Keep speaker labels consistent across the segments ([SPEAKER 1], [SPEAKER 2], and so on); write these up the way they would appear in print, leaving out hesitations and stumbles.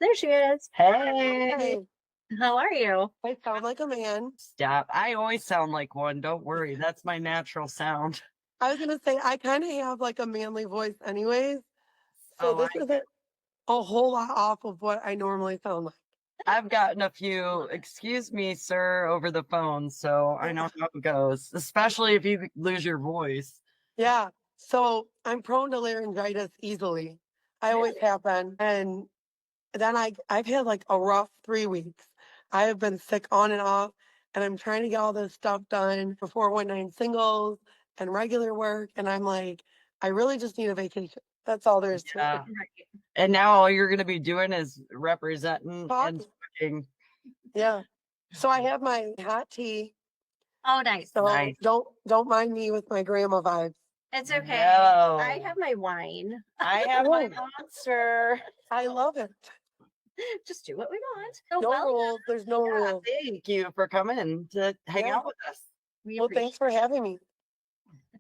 [SPEAKER 1] There she is.
[SPEAKER 2] Hey,
[SPEAKER 3] Hey,
[SPEAKER 1] How are you?
[SPEAKER 3] I sound like a man.
[SPEAKER 2] stop. I always sound like one. Don't worry. That's my natural sound.
[SPEAKER 3] I was gonna say I kind of have like a manly voice anyways, so
[SPEAKER 2] Oh,
[SPEAKER 3] this isn't a whole lot off of what I normally sound like.
[SPEAKER 2] I've gotten a few, excuse me, sir, over the phone, so I know how it goes, especially if you lose your voice.
[SPEAKER 3] Yeah, so I'm prone to laryngitis easily. I always
[SPEAKER 1] Really?
[SPEAKER 3] have been, and then I've had like a rough 3 weeks. I have been sick on and off, and I'm trying to get all this stuff done before 19 singles and regular work, and I'm like, I really just need a vacation. That's all there is to it.
[SPEAKER 2] Yeah.
[SPEAKER 1] Right.
[SPEAKER 2] And now all you're going to be doing is representing and
[SPEAKER 3] Talking.
[SPEAKER 2] speaking.
[SPEAKER 3] Yeah. So I have my hot tea.
[SPEAKER 1] Oh, nice.
[SPEAKER 3] So
[SPEAKER 2] Nice.
[SPEAKER 3] don't mind me with my grandma vibes.
[SPEAKER 1] It's okay. I
[SPEAKER 2] No.
[SPEAKER 1] have my wine.
[SPEAKER 2] I have my
[SPEAKER 3] Oh,
[SPEAKER 2] monster.
[SPEAKER 3] I love it.
[SPEAKER 1] Just do what we want. So
[SPEAKER 3] No
[SPEAKER 1] well,
[SPEAKER 3] rules. There's no
[SPEAKER 2] Yeah,
[SPEAKER 3] rules.
[SPEAKER 2] thank you for coming to hang
[SPEAKER 3] Yeah.
[SPEAKER 2] out with us.
[SPEAKER 1] we
[SPEAKER 3] Well,
[SPEAKER 1] appreciate.
[SPEAKER 3] thanks for having me.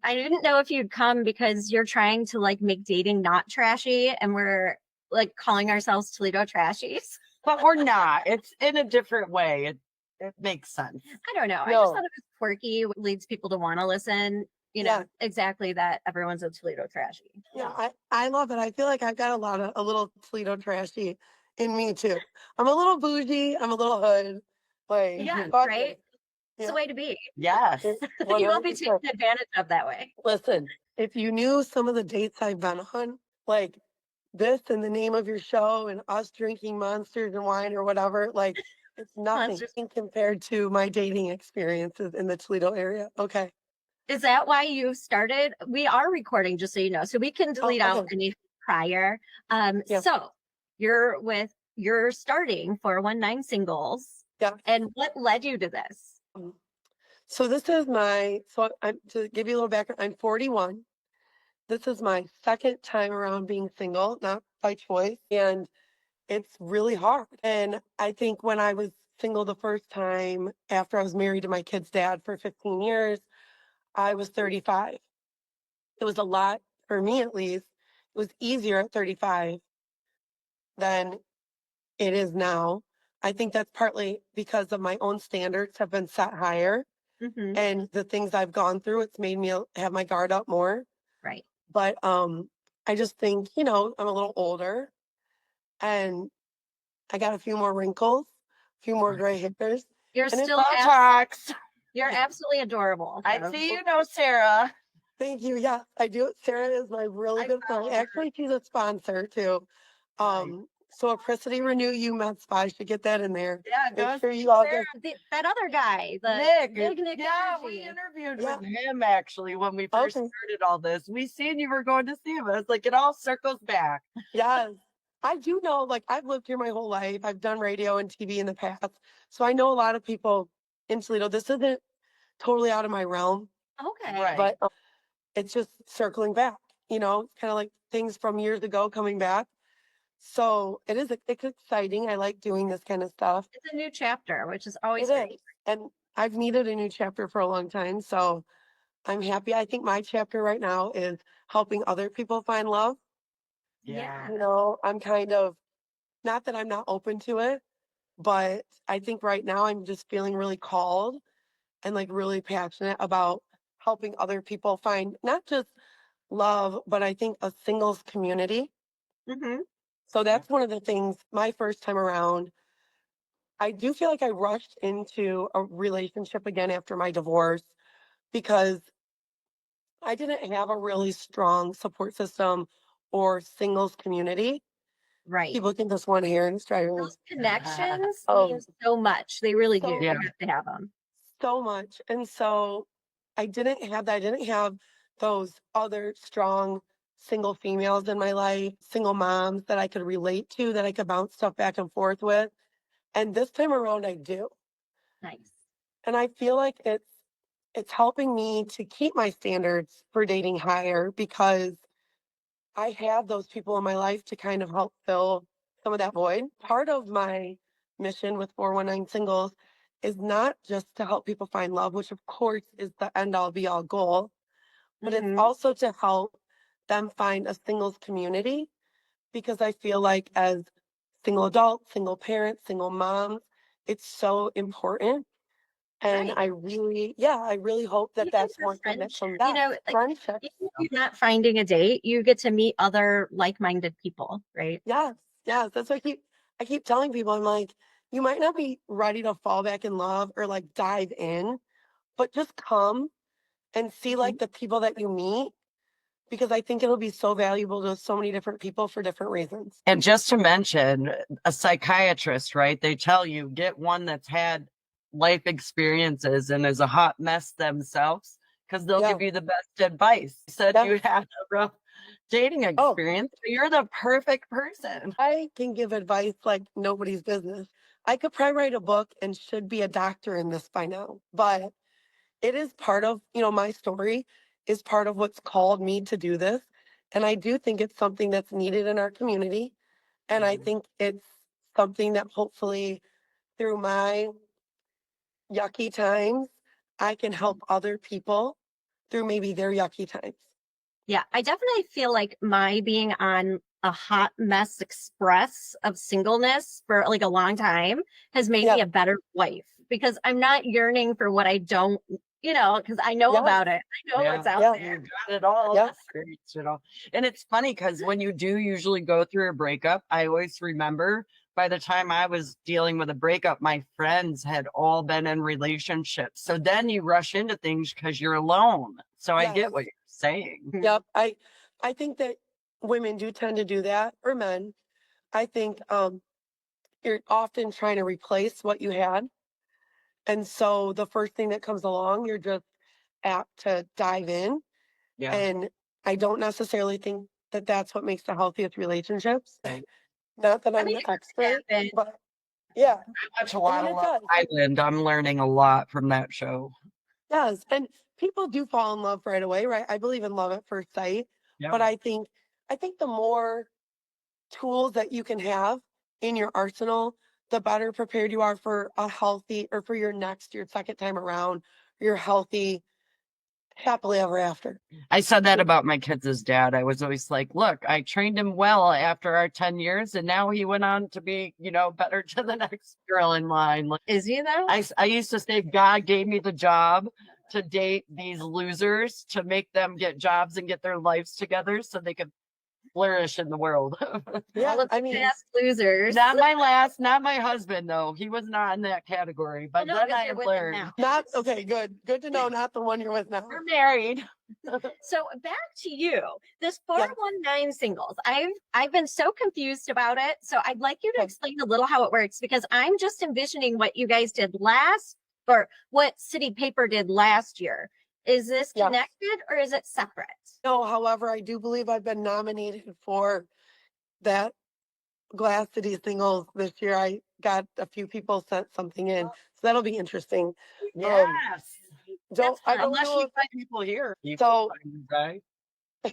[SPEAKER 1] I didn't know if you'd come because you're trying to like make dating not trashy, and we're like calling ourselves Toledo Trashies.
[SPEAKER 2] But we're not. It's in a different way. It makes sense.
[SPEAKER 1] I don't know. I just
[SPEAKER 3] No.
[SPEAKER 1] thought it was quirky, what leads people to want to listen.
[SPEAKER 3] Yeah.
[SPEAKER 1] Exactly that everyone's a Toledo Trashy.
[SPEAKER 3] Yeah. I love it. I feel like I've got a little Toledo trashy in me too. I'm a little bougie. I'm a little hood. Like,
[SPEAKER 1] Yeah,
[SPEAKER 3] fuck
[SPEAKER 1] right?
[SPEAKER 3] it.
[SPEAKER 1] It's the
[SPEAKER 3] Yeah.
[SPEAKER 1] way to be.
[SPEAKER 2] Yes.
[SPEAKER 1] You will be taken
[SPEAKER 3] 100%.
[SPEAKER 1] advantage of that way.
[SPEAKER 3] Listen, if you knew some of the dates I've been on, like this and the name of your show and us drinking monsters and wine or whatever, like it's nothing
[SPEAKER 1] Monsters.
[SPEAKER 3] compared to my dating experiences in the Toledo area. Okay.
[SPEAKER 1] Is that why you started? We are recording, just so you know, so we can
[SPEAKER 3] Oh,
[SPEAKER 1] delete out
[SPEAKER 3] okay.
[SPEAKER 1] any prior.
[SPEAKER 3] Yeah.
[SPEAKER 1] So you're starting 419 singles.
[SPEAKER 3] Yeah.
[SPEAKER 1] And what led you to this?
[SPEAKER 3] So I'm to give you a little background, I'm 41. This is my second time around being single, not by choice. And it's really hard. And I think when I was single the first time after I was married to my kid's dad for 15 years, I was 35. It was a lot, for me at least, it was easier at 35 than it is now. I think that's partly because of my own standards have been set higher
[SPEAKER 1] Hmm.
[SPEAKER 3] and the things I've gone through, it's made me have my guard up more.
[SPEAKER 1] Right.
[SPEAKER 3] But I just think, I'm a little older and I got a few more wrinkles, a few more gray hairs.
[SPEAKER 1] You're
[SPEAKER 3] And it's
[SPEAKER 1] still
[SPEAKER 2] Botox.
[SPEAKER 1] you're absolutely adorable.
[SPEAKER 2] I
[SPEAKER 1] So.
[SPEAKER 2] see you know Sarah.
[SPEAKER 3] thank you. Yeah, I do. Sarah is my really
[SPEAKER 2] I
[SPEAKER 3] good
[SPEAKER 2] follow
[SPEAKER 3] friend.
[SPEAKER 2] her.
[SPEAKER 3] Actually, she's a sponsor too.
[SPEAKER 2] Nice.
[SPEAKER 3] So Apricity Renew You Med Spa, I should get that in there.
[SPEAKER 2] Yeah,
[SPEAKER 3] Make
[SPEAKER 2] go
[SPEAKER 3] sure
[SPEAKER 2] see
[SPEAKER 3] you all
[SPEAKER 2] Sarah.
[SPEAKER 3] get.
[SPEAKER 1] That other guy, the
[SPEAKER 2] Nick.
[SPEAKER 1] big Nick
[SPEAKER 2] Yeah, we
[SPEAKER 1] Energy.
[SPEAKER 2] interviewed
[SPEAKER 3] Yeah.
[SPEAKER 2] with him actually when we first
[SPEAKER 3] Okay.
[SPEAKER 2] started all this. We seen you were going to see him. It's like it all circles back.
[SPEAKER 3] Yes. I do know, like, I've lived here my whole life. I've done radio and TV in the past. So I know a lot of people in Toledo. This isn't totally out of my realm,
[SPEAKER 1] Okay.
[SPEAKER 2] Right.
[SPEAKER 3] but it's just circling back, kind of like things from years ago coming back. So it's exciting. I like doing this kind of stuff.
[SPEAKER 1] It's a new chapter, which is always
[SPEAKER 3] It
[SPEAKER 1] great.
[SPEAKER 3] is. And I've needed a new chapter for a long time. So I'm happy. I think my chapter right now is helping other people find love.
[SPEAKER 1] Yeah.
[SPEAKER 3] I'm kind of, not that I'm not open to it, but I think right now I'm just feeling really called and like really passionate about helping other people find not just love, but I think a singles community.
[SPEAKER 1] Hmm.
[SPEAKER 3] So that's one of the things my first time around. I do feel like I rushed into a relationship again after my divorce because I didn't have a really strong support system or singles community.
[SPEAKER 1] Right.
[SPEAKER 3] People can just want to hear and it's driving me
[SPEAKER 1] Those connections
[SPEAKER 3] oh,
[SPEAKER 1] mean so much. They really do.
[SPEAKER 3] so
[SPEAKER 1] You
[SPEAKER 2] Yeah.
[SPEAKER 1] have to have them.
[SPEAKER 3] so much. And so I didn't have that. I didn't have those other strong single females in my life, single moms that I could relate to, that I could bounce stuff back and forth with. And this time around I do.
[SPEAKER 1] Nice.
[SPEAKER 3] And I feel like it's helping me to keep my standards for dating higher because I have those people in my life to kind of help fill some of that void. Part of my mission with 419 Singles is not just to help people find love, which of course is the end all be all goal, but it's
[SPEAKER 1] Hmm.
[SPEAKER 3] also to help them find a singles community because I feel like as single adults, single parents, single moms. It's so important. And
[SPEAKER 1] Right.
[SPEAKER 3] I really hope that
[SPEAKER 1] Even
[SPEAKER 3] that's
[SPEAKER 1] for
[SPEAKER 3] one thing that
[SPEAKER 1] friendship,
[SPEAKER 3] comes
[SPEAKER 1] you
[SPEAKER 3] back.
[SPEAKER 1] know, like
[SPEAKER 3] Friendship.
[SPEAKER 1] even if you're not finding a date, you get to meet other like-minded people, right?
[SPEAKER 3] Yes, yes. That's what I keep telling people. I'm like, you might not be ready to fall back in love or like dive in, but just come and see
[SPEAKER 1] Mhm.
[SPEAKER 3] like the people that you meet because I think it'll be so valuable to so many different people for different reasons.
[SPEAKER 2] And just to mention, a psychiatrist, right? They tell you get one that's had life experiences and is a hot mess themselves because they'll
[SPEAKER 3] Yeah.
[SPEAKER 2] give you the best advice. You said
[SPEAKER 3] Yeah.
[SPEAKER 2] you had a rough dating
[SPEAKER 3] Oh,
[SPEAKER 2] experience, so you're the perfect person.
[SPEAKER 3] I can give advice like nobody's business. I could probably write a book and should be a doctor in this by now, but it is part of, my story is part of what's called me to do this. And I do think it's something that's needed in our community. And I think it's something that hopefully through my yucky times, I can help other people through maybe their yucky times.
[SPEAKER 1] Yeah, I definitely feel like my being on a hot mess express of singleness for like a long time has made
[SPEAKER 3] Yeah.
[SPEAKER 1] me a better wife because I'm not yearning for what I don't, because I know
[SPEAKER 3] Yeah.
[SPEAKER 1] about it. I know it's out
[SPEAKER 3] Yeah.
[SPEAKER 2] You
[SPEAKER 1] there.
[SPEAKER 2] got it all,
[SPEAKER 3] Yeah.
[SPEAKER 2] experienced it all. And it's funny because when you do usually go through a breakup, I always remember by the time I was dealing with a breakup, my friends had all been in relationships. So then you rush into things because you're alone. So I
[SPEAKER 3] Yes.
[SPEAKER 2] get what you're saying.
[SPEAKER 3] Yep. I think that women do tend to do that, or men. I think you're often trying to replace what you had. And so the first thing that comes along, you're just apt to dive in.
[SPEAKER 2] Yeah.
[SPEAKER 3] And I don't necessarily think that that's what makes the healthiest relationships.
[SPEAKER 2] Right.
[SPEAKER 3] Not that
[SPEAKER 1] I
[SPEAKER 3] I'm
[SPEAKER 1] mean,
[SPEAKER 3] the
[SPEAKER 1] it does
[SPEAKER 3] expert,
[SPEAKER 1] happen.
[SPEAKER 3] but yeah,
[SPEAKER 2] I watch a
[SPEAKER 3] I
[SPEAKER 2] lot
[SPEAKER 3] mean,
[SPEAKER 2] of
[SPEAKER 3] it
[SPEAKER 2] Love
[SPEAKER 3] does.
[SPEAKER 2] Island. I'm learning a lot from that show.
[SPEAKER 3] Yes. And people do fall in love right away, right? I believe in love at first sight.
[SPEAKER 2] Yeah.
[SPEAKER 3] But I think the more tools that you can have in your arsenal, the better prepared you are for a healthy or for your second time around, your healthy, happily ever after.
[SPEAKER 2] I said that about my kids' dad. I was always like, look, I trained him well after our 10 years, and now he went on to be, better to the next girl in line. Like,
[SPEAKER 1] Is he though?
[SPEAKER 2] I used to say, God gave me the job to date these losers to make them get jobs and get their lives together so they could flourish in the world.
[SPEAKER 3] Yeah,
[SPEAKER 1] All of
[SPEAKER 3] I
[SPEAKER 1] the
[SPEAKER 3] mean,
[SPEAKER 1] past losers.
[SPEAKER 2] Not my husband, though. He was not in that category. But
[SPEAKER 1] no,
[SPEAKER 2] then
[SPEAKER 1] because
[SPEAKER 2] I
[SPEAKER 1] you're
[SPEAKER 2] have
[SPEAKER 1] with him
[SPEAKER 2] learned
[SPEAKER 1] now.
[SPEAKER 3] not okay, good. Good to know, not the one you're with now.
[SPEAKER 2] we're married.
[SPEAKER 1] So back to you. This
[SPEAKER 3] Yeah.
[SPEAKER 1] 419 singles. I've been so confused about it. So I'd like you to
[SPEAKER 3] Okay.
[SPEAKER 1] explain a little how it works because I'm just envisioning what you guys did last or what City Paper did last year. Is this
[SPEAKER 3] Yeah.
[SPEAKER 1] connected or is it separate?
[SPEAKER 3] No, however, I do believe I've been nominated for that Glass City singles this year. I got a few people sent something in. So that'll be interesting.
[SPEAKER 2] Yes.
[SPEAKER 3] I
[SPEAKER 1] fun.
[SPEAKER 3] don't
[SPEAKER 2] Unless
[SPEAKER 3] know
[SPEAKER 2] you
[SPEAKER 3] if,
[SPEAKER 2] find people here.
[SPEAKER 3] so
[SPEAKER 2] Right?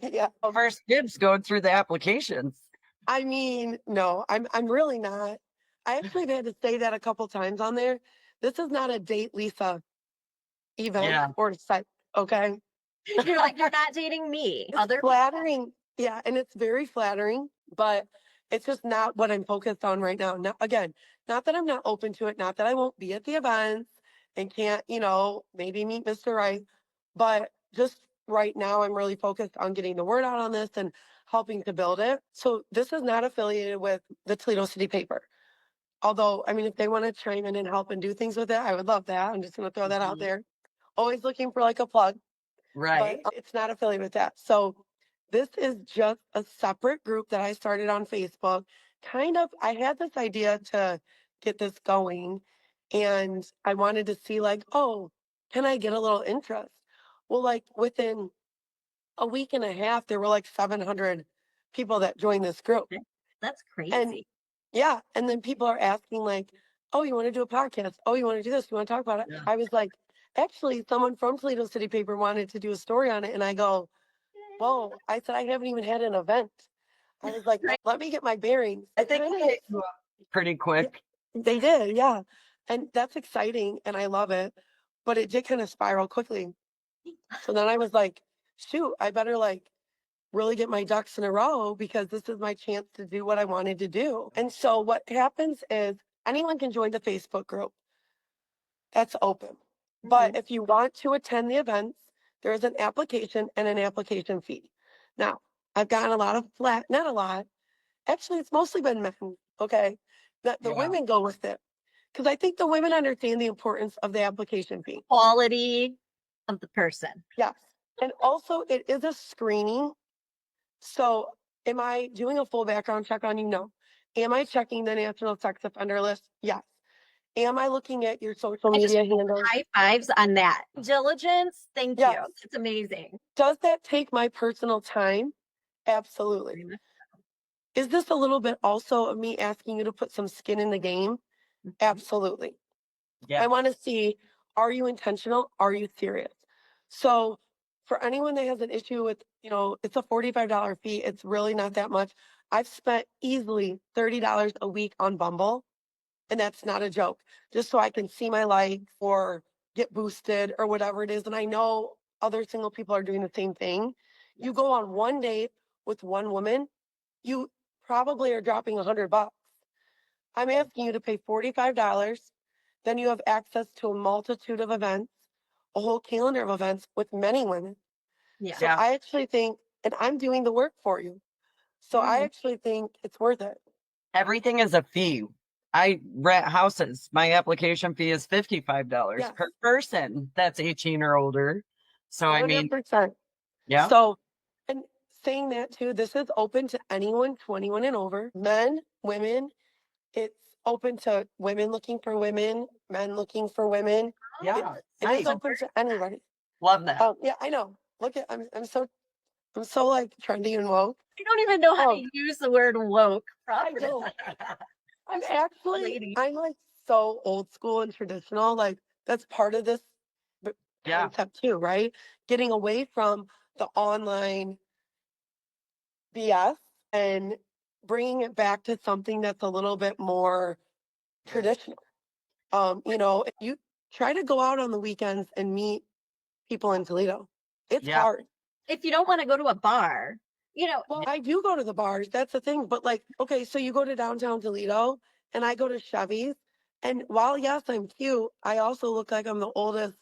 [SPEAKER 3] yeah.
[SPEAKER 2] First dibs going through the applications.
[SPEAKER 3] I mean, no, I'm really not. I actually have had to say that a couple times on there. This is not a date Lisa event
[SPEAKER 2] Yeah.
[SPEAKER 3] or site, okay?
[SPEAKER 1] You're like, you're not dating me.
[SPEAKER 3] It's
[SPEAKER 1] Other
[SPEAKER 3] flattering. Yeah, and it's very flattering, but it's just not what I'm focused on right now. Not, again, not that I'm not open to it, not that I won't be at the events and can't, maybe meet Mr. Right, but just right now I'm really focused on getting the word out on this and helping to build it. So this is not affiliated with the Toledo City Paper. Although, I mean, if they want to chime in and help and do things with it, I would love that. I'm just going to throw that out
[SPEAKER 2] Mhm.
[SPEAKER 3] there. Always looking for like a plug,
[SPEAKER 2] Right.
[SPEAKER 3] but it's not affiliated with that. So this is just a separate group that I started on Facebook. I had this idea to get this going and I wanted to see like, oh, can I get a little interest? Well, like within a week and a half, there were like 700 people that joined this group.
[SPEAKER 1] That's
[SPEAKER 3] And
[SPEAKER 1] crazy.
[SPEAKER 3] yeah, and then people are asking like, "Oh, you want to do a podcast? Oh, you want to do this? You want to talk about it?"
[SPEAKER 2] Yeah.
[SPEAKER 3] I was like, "Actually, someone from Toledo City Paper wanted to do a story on it," and I go, "Whoa!" I said, "I haven't even had an event." I was like,
[SPEAKER 1] Right.
[SPEAKER 3] "Let me get my bearings."
[SPEAKER 2] I
[SPEAKER 3] It
[SPEAKER 2] think
[SPEAKER 3] kind
[SPEAKER 2] it
[SPEAKER 3] of
[SPEAKER 2] hit you up pretty quick.
[SPEAKER 3] they did, yeah, and that's exciting, and I love it, but it did kind of spiral quickly. So then I was like, "Shoot, I better like really get my ducks in a row because this is my chance to do what I wanted to do. And so what happens is anyone can join the Facebook group. That's open. But if you want to attend the events, there is an application and an application fee. Now, I've gotten a lot of flat, not a lot. Actually, it's mostly been men, okay? That the
[SPEAKER 2] Yeah.
[SPEAKER 3] women go with it. Because I think the women understand the importance of the application fee.
[SPEAKER 1] Quality of the person.
[SPEAKER 3] Yes. And also, it is a screening. So, am I doing a full background check on you? No. Am I checking the National Sex Offender List? Yes. Am I looking at your social
[SPEAKER 1] I just
[SPEAKER 3] media handles?
[SPEAKER 1] high fives on that. Diligence. Thank
[SPEAKER 3] Yes.
[SPEAKER 1] you. It's amazing.
[SPEAKER 3] Does that take my personal time? Absolutely. Is this a little bit also of me asking you to put some skin in the game? Absolutely.
[SPEAKER 2] Yeah.
[SPEAKER 3] I want to see, are you intentional? Are you serious? So for anyone that has an issue with, it's a $45 fee. It's really not that much. I've spent easily $30 a week on Bumble, and that's not a joke, just so I can see my likes or get boosted or whatever it is. And I know other single people are doing the same thing. You go on one date with one woman, you probably are dropping $100. I'm asking you to pay $45. Then you have access to a multitude of events, a whole calendar of events with many women.
[SPEAKER 1] Yeah.
[SPEAKER 3] So I actually think, and I'm doing the work for you. So I actually think it's worth it.
[SPEAKER 2] Everything is a fee. I rent houses. My application fee is $55
[SPEAKER 3] Yes.
[SPEAKER 2] per person that's 18 or older. So I mean,
[SPEAKER 3] 100%.
[SPEAKER 2] yeah.
[SPEAKER 3] So, and saying that too, this is open to anyone 21 and over, men, women. It's open to women looking for women, men looking for women.
[SPEAKER 2] Yeah.
[SPEAKER 3] It is
[SPEAKER 2] Nice.
[SPEAKER 3] open to anybody.
[SPEAKER 2] Love that.
[SPEAKER 3] Yeah, I know. Look at I'm so like trendy and woke.
[SPEAKER 1] I don't even know how
[SPEAKER 3] Oh,
[SPEAKER 1] to use the word woke
[SPEAKER 3] I
[SPEAKER 1] properly.
[SPEAKER 3] don't. I'm
[SPEAKER 1] Lady.
[SPEAKER 3] I'm like so old school and traditional. Like that's part of this
[SPEAKER 2] Yeah.
[SPEAKER 3] concept too, right? Getting away from the online BS and bringing it back to something that's a little bit more traditional. If you try to go out on the weekends and meet people in Toledo, it's
[SPEAKER 2] Yeah.
[SPEAKER 3] hard.
[SPEAKER 1] If you don't want to go to a bar,
[SPEAKER 3] Well, I do go to the bars. That's the thing. But like, okay, so you go to downtown Toledo and I go to Chevy's. And while yes, I'm cute, I also look like I'm the oldest,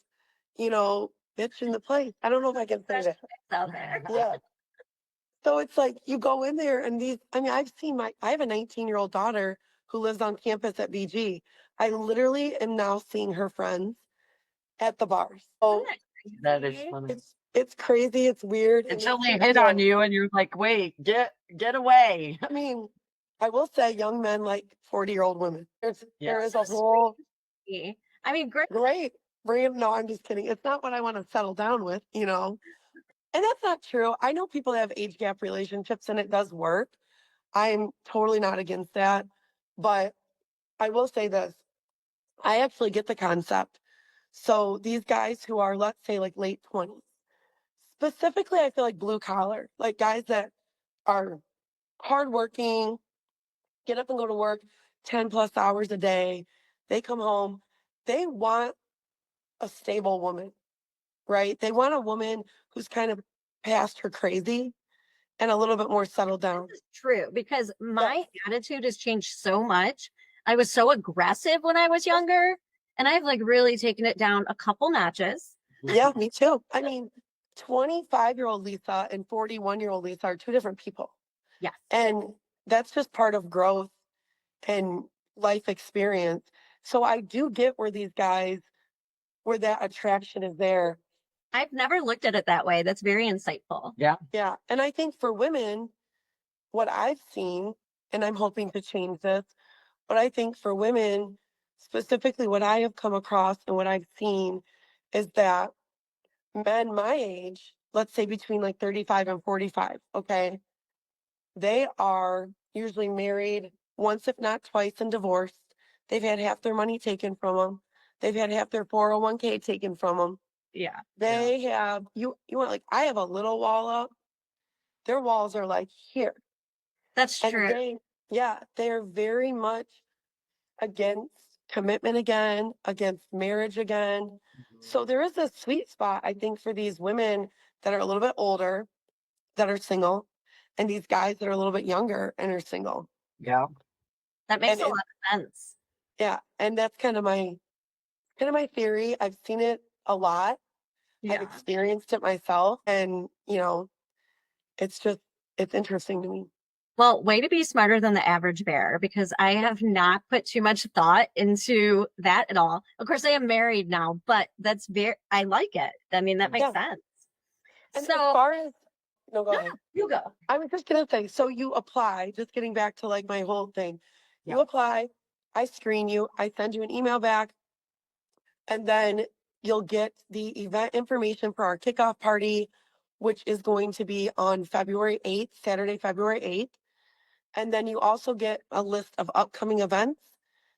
[SPEAKER 3] bitch in the place. I don't know if I can say that.
[SPEAKER 1] out there.
[SPEAKER 3] Yeah. So it's like you go in there and I have a 19-year-old daughter who lives on campus at BG. I literally am now seeing her friends at the bars. So
[SPEAKER 2] That is funny.
[SPEAKER 3] it's crazy. It's weird.
[SPEAKER 2] Until they hit on you and you're like, wait, get away.
[SPEAKER 3] I mean, I will say young men like 40-year-old women. There is a
[SPEAKER 1] So
[SPEAKER 3] whole
[SPEAKER 1] I mean, great.
[SPEAKER 3] great brand. No, I'm just kidding. It's not what I want to settle down with, And that's not true. I know people that have age gap relationships and it does work. I'm totally not against that. But I will say this. I actually get the concept. So these guys who are, let's say, like late 20s, specifically, I feel like blue collar, like guys that are hardworking, get up and go to work 10 plus hours a day. They come home. They want a stable woman, right? They want a woman who's kind of past her crazy and a little bit more settled down.
[SPEAKER 1] This is true because my attitude has changed so much. I was so aggressive when I was younger, and I've like really taken it down a couple notches.
[SPEAKER 3] Yeah, me too. I mean, 25-year-old Lisa and 41-year-old Lisa are two different people.
[SPEAKER 1] Yes.
[SPEAKER 3] And that's just part of growth and life experience. So I do get where that attraction is there.
[SPEAKER 1] I've never looked at it that way. That's very insightful.
[SPEAKER 2] Yeah.
[SPEAKER 3] Yeah. And I think for women, what I've seen, and I'm hoping to change this, but I think for women, specifically what I have come across and what I've seen is that men my age, let's say between like 35 and 45, okay, they are usually married once, if not twice, and divorced. They've had half their money taken from them. They've had half their 401k taken from them.
[SPEAKER 1] Yeah.
[SPEAKER 3] They have, you want like, I have a little wall up. Their walls are like here.
[SPEAKER 1] That's
[SPEAKER 3] And
[SPEAKER 1] true.
[SPEAKER 3] they're very much against commitment again, against marriage again. So there is a sweet spot, I think, for these women that are a little bit older, that are single and these guys that are a little bit younger and are single.
[SPEAKER 2] Yeah.
[SPEAKER 1] That makes
[SPEAKER 3] And
[SPEAKER 1] a lot of sense.
[SPEAKER 3] yeah, and that's kind of my theory. I've seen it a lot. I've
[SPEAKER 1] Yeah.
[SPEAKER 3] experienced it myself, and it's just it's interesting to me.
[SPEAKER 1] Well, way to be smarter than the average bear because I have not put too much thought into that at all. Of course, I am married now, but I like it. I mean, that makes
[SPEAKER 3] Yeah.
[SPEAKER 1] sense.
[SPEAKER 3] And as
[SPEAKER 1] So,
[SPEAKER 3] far as no, go
[SPEAKER 1] no,
[SPEAKER 3] ahead.
[SPEAKER 1] you go.
[SPEAKER 3] I was just gonna say, so you apply, just getting back to like my whole thing. You
[SPEAKER 2] Yeah.
[SPEAKER 3] apply, I screen you, I send you an email back, and then you'll get the event information for our kickoff party, which is going to be on February 8th, Saturday, February 8th. And then you also get a list of upcoming events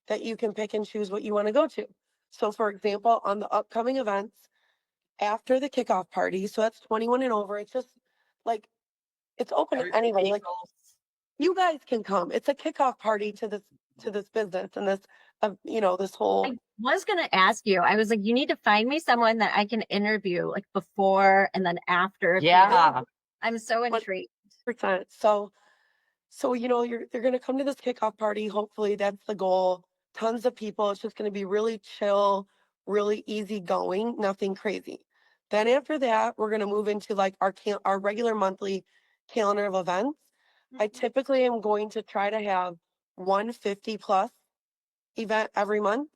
[SPEAKER 3] that you can pick and choose what you want to go to. So, for example, on the upcoming events after the kickoff party, so that's 21 and over, it's just like it's open to anybody. Like you guys can come. It's a kickoff party to this business and this whole.
[SPEAKER 1] I was going to ask you, I was like, you need to find me someone that I can interview like before and then after.
[SPEAKER 2] Yeah.
[SPEAKER 1] I'm so intrigued.
[SPEAKER 3] Percent. So you're gonna come to this kickoff party. Hopefully that's the goal. Tons of people. It's just gonna be really chill, really easy going, nothing crazy. Then after that, we're gonna move into like our regular monthly calendar of events. I typically am going to try to have 150 plus event every month.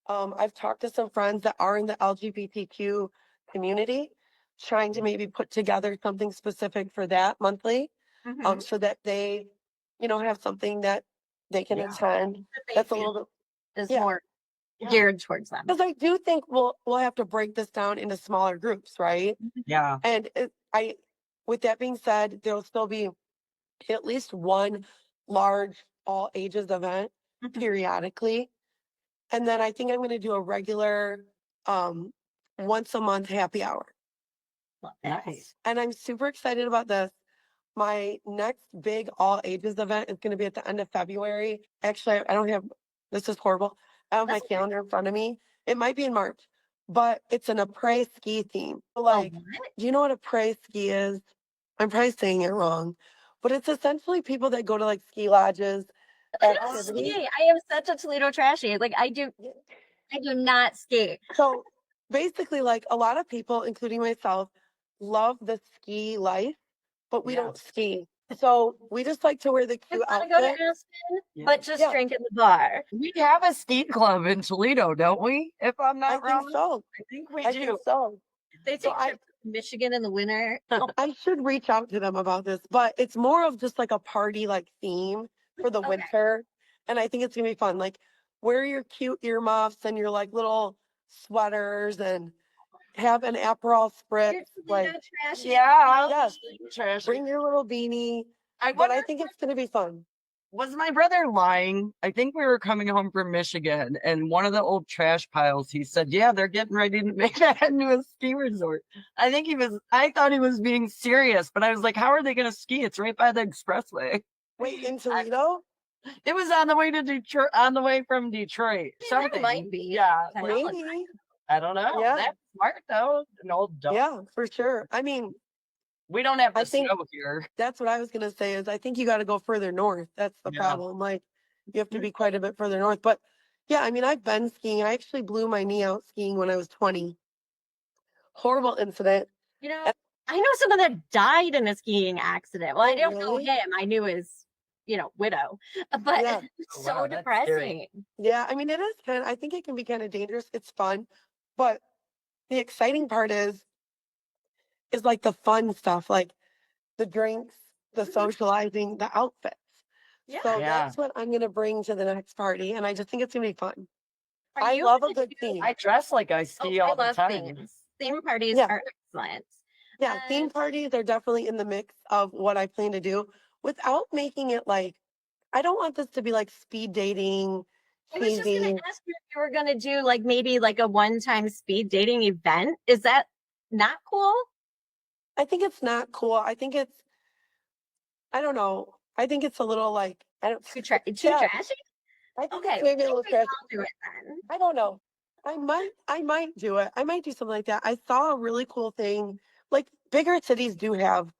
[SPEAKER 3] I've talked to some friends that are in the LGBTQ community, trying to maybe put together something specific for that monthly,
[SPEAKER 1] Mhm.
[SPEAKER 3] so that they, have something that they can
[SPEAKER 2] Yeah.
[SPEAKER 3] attend.
[SPEAKER 1] That they
[SPEAKER 3] That's a
[SPEAKER 1] feel
[SPEAKER 3] little bit,
[SPEAKER 1] is
[SPEAKER 3] yeah,
[SPEAKER 1] more geared towards them.
[SPEAKER 3] because I do think we'll have to break this down into smaller groups, right?
[SPEAKER 2] Yeah.
[SPEAKER 3] And with that being said, there'll still be at least one large all ages event
[SPEAKER 1] Mhm.
[SPEAKER 3] periodically. And then I think I'm going to do a regular, um, once a month happy hour.
[SPEAKER 1] Love that.
[SPEAKER 2] Nice.
[SPEAKER 3] And I'm super excited about this. My next big all ages event is going to be at the end of February. Actually, I don't have, this is horrible. I have my
[SPEAKER 1] That's okay.
[SPEAKER 3] calendar in front of me. It might be in March, but it's an après ski theme.
[SPEAKER 1] Oh,
[SPEAKER 3] Like,
[SPEAKER 1] what?
[SPEAKER 3] do you know what après ski is? I'm probably saying it wrong, but it's essentially people that go to like ski lodges,
[SPEAKER 1] I don't
[SPEAKER 3] activities.
[SPEAKER 1] ski. I am such a Toledo trashy. Like I do not ski.
[SPEAKER 3] So basically, like a lot of people, including myself, love the ski life, but we
[SPEAKER 2] Yeah.
[SPEAKER 3] don't ski. So we just like to wear the
[SPEAKER 1] I
[SPEAKER 3] cute
[SPEAKER 1] want to go to
[SPEAKER 3] outfit.
[SPEAKER 1] Aspen,
[SPEAKER 2] Yeah.
[SPEAKER 1] but just
[SPEAKER 3] Yeah.
[SPEAKER 1] drink in the bar.
[SPEAKER 2] We have a ski club in Toledo, don't we? If I'm
[SPEAKER 3] I
[SPEAKER 2] not
[SPEAKER 3] think
[SPEAKER 2] wrong.
[SPEAKER 3] so.
[SPEAKER 2] I think we
[SPEAKER 3] I
[SPEAKER 2] do.
[SPEAKER 3] think so.
[SPEAKER 1] They
[SPEAKER 3] So
[SPEAKER 1] take trips to Michigan in the winter. Oh,
[SPEAKER 3] I should reach out to them about this, but it's more of just like a party like theme for the
[SPEAKER 1] okay.
[SPEAKER 3] winter. And I think it's gonna be fun. Like wear your cute earmuffs and your like little sweaters and have an Aperol spritz.
[SPEAKER 1] You're
[SPEAKER 3] Like
[SPEAKER 1] Toledo trashy.
[SPEAKER 2] Yeah.
[SPEAKER 3] yes,
[SPEAKER 2] Trash.
[SPEAKER 3] bring your little beanie.
[SPEAKER 2] I
[SPEAKER 3] But
[SPEAKER 2] wonder,
[SPEAKER 3] I think it's gonna be fun.
[SPEAKER 2] was my brother lying? I think we were coming home from Michigan, and one of the old trash piles, he said, "Yeah, they're getting ready to make that into a ski resort." I thought he was being serious, but I was like, "How are they going to ski? It's right by the expressway."
[SPEAKER 3] Wait, in
[SPEAKER 2] I-
[SPEAKER 3] Toledo?
[SPEAKER 2] It was on the way to Detroit, on the way from Detroit.
[SPEAKER 1] There
[SPEAKER 2] Something.
[SPEAKER 1] might be.
[SPEAKER 2] Yeah.
[SPEAKER 1] Technology.
[SPEAKER 3] Maybe.
[SPEAKER 2] I don't know.
[SPEAKER 3] Yeah.
[SPEAKER 2] That's smart though. An old dog.
[SPEAKER 3] Yeah, for sure. I mean,
[SPEAKER 2] We don't have
[SPEAKER 3] I
[SPEAKER 2] the
[SPEAKER 3] think
[SPEAKER 2] snow here.
[SPEAKER 3] that's what I was gonna say is I think you gotta go further north. That's the
[SPEAKER 2] Yeah.
[SPEAKER 3] problem. Like you have to be quite a bit further north. But yeah, I mean, I've been skiing. I actually blew my knee out skiing when I was 20. Horrible incident.
[SPEAKER 1] You know,
[SPEAKER 3] And-
[SPEAKER 1] I know someone that died in a skiing accident. Well, I
[SPEAKER 3] Oh,
[SPEAKER 1] don't know
[SPEAKER 3] really?
[SPEAKER 1] him. I knew his, widow. But
[SPEAKER 3] Yeah.
[SPEAKER 1] it's
[SPEAKER 2] Oh,
[SPEAKER 1] so
[SPEAKER 2] wow, that's scary.
[SPEAKER 1] depressing.
[SPEAKER 3] Yeah, I mean, I think it can be kind of dangerous. It's fun, but the exciting part is like the fun stuff, like the drinks, the
[SPEAKER 1] Mhm.
[SPEAKER 3] socializing, the outfits.
[SPEAKER 1] Yeah.
[SPEAKER 3] So
[SPEAKER 2] Yeah.
[SPEAKER 3] that's what I'm gonna bring to the next party, and I just think it's gonna be fun.
[SPEAKER 1] Are
[SPEAKER 3] I
[SPEAKER 1] you
[SPEAKER 3] love a
[SPEAKER 1] gonna
[SPEAKER 3] good
[SPEAKER 1] do
[SPEAKER 3] theme.
[SPEAKER 2] I dress like I
[SPEAKER 1] Oh,
[SPEAKER 2] ski
[SPEAKER 1] I
[SPEAKER 2] all the
[SPEAKER 1] love
[SPEAKER 2] time.
[SPEAKER 1] themes. Theme parties
[SPEAKER 3] Yeah,
[SPEAKER 1] are excellent.
[SPEAKER 3] yeah. Theme
[SPEAKER 1] And
[SPEAKER 3] parties are definitely in the mix of what I plan to do without making it like I don't want this to be like speed dating,
[SPEAKER 1] I was just gonna
[SPEAKER 3] cheesy.
[SPEAKER 1] ask you if you were gonna do like maybe like a one-time speed dating event. Is that not cool?
[SPEAKER 3] I think it's not cool. I don't know. I think it's a little like I don't.
[SPEAKER 1] Too
[SPEAKER 3] Yeah,
[SPEAKER 1] trashy?
[SPEAKER 3] I think
[SPEAKER 1] Okay,
[SPEAKER 3] it's maybe a little
[SPEAKER 1] maybe
[SPEAKER 3] trash.
[SPEAKER 1] I'll do it then.
[SPEAKER 3] I don't know. I might do it. I might do something like that. I saw a really cool thing. Like bigger cities do have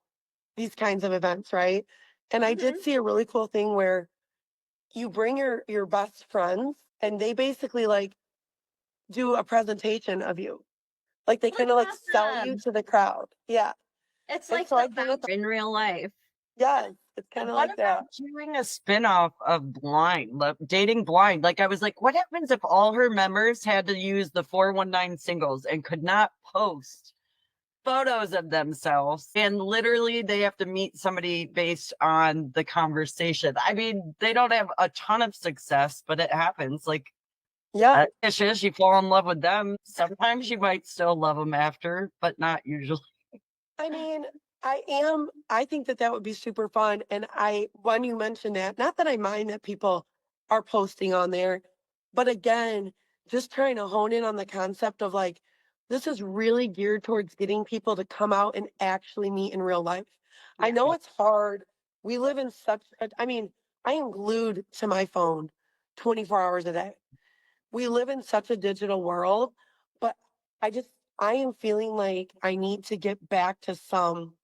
[SPEAKER 3] these kinds of events, right? And I did see a really cool thing where you bring your best friends and they basically like do a presentation of you. Like they kind of like sell you
[SPEAKER 1] awesome.
[SPEAKER 3] to the crowd. Yeah.
[SPEAKER 1] It's
[SPEAKER 3] And
[SPEAKER 1] like
[SPEAKER 3] so
[SPEAKER 1] the
[SPEAKER 3] I did it.
[SPEAKER 1] Founder in real life.
[SPEAKER 3] Yes, it's kind of
[SPEAKER 2] What
[SPEAKER 3] like that.
[SPEAKER 2] about doing a spin-off of Dating Blind? Like I was like, what happens if all her members had to use the 419 singles and could not post photos of themselves? And literally they have to meet somebody based on the conversation. I mean, they don't have a ton of success, but it happens. Like,
[SPEAKER 3] Yeah.
[SPEAKER 2] you fall in love with them. Sometimes you might still love them after, but not usually.
[SPEAKER 3] I mean, I think that that would be super fun. And when you mentioned that, not that I mind that people are posting on there, but again, just trying to hone in on the concept of like, this is really geared towards getting people to come out and actually meet in real life. I know it's hard. We live in I mean, I am glued to my phone 24 hours a day. We live in such a digital world, but I just, I am feeling like I need to get back to some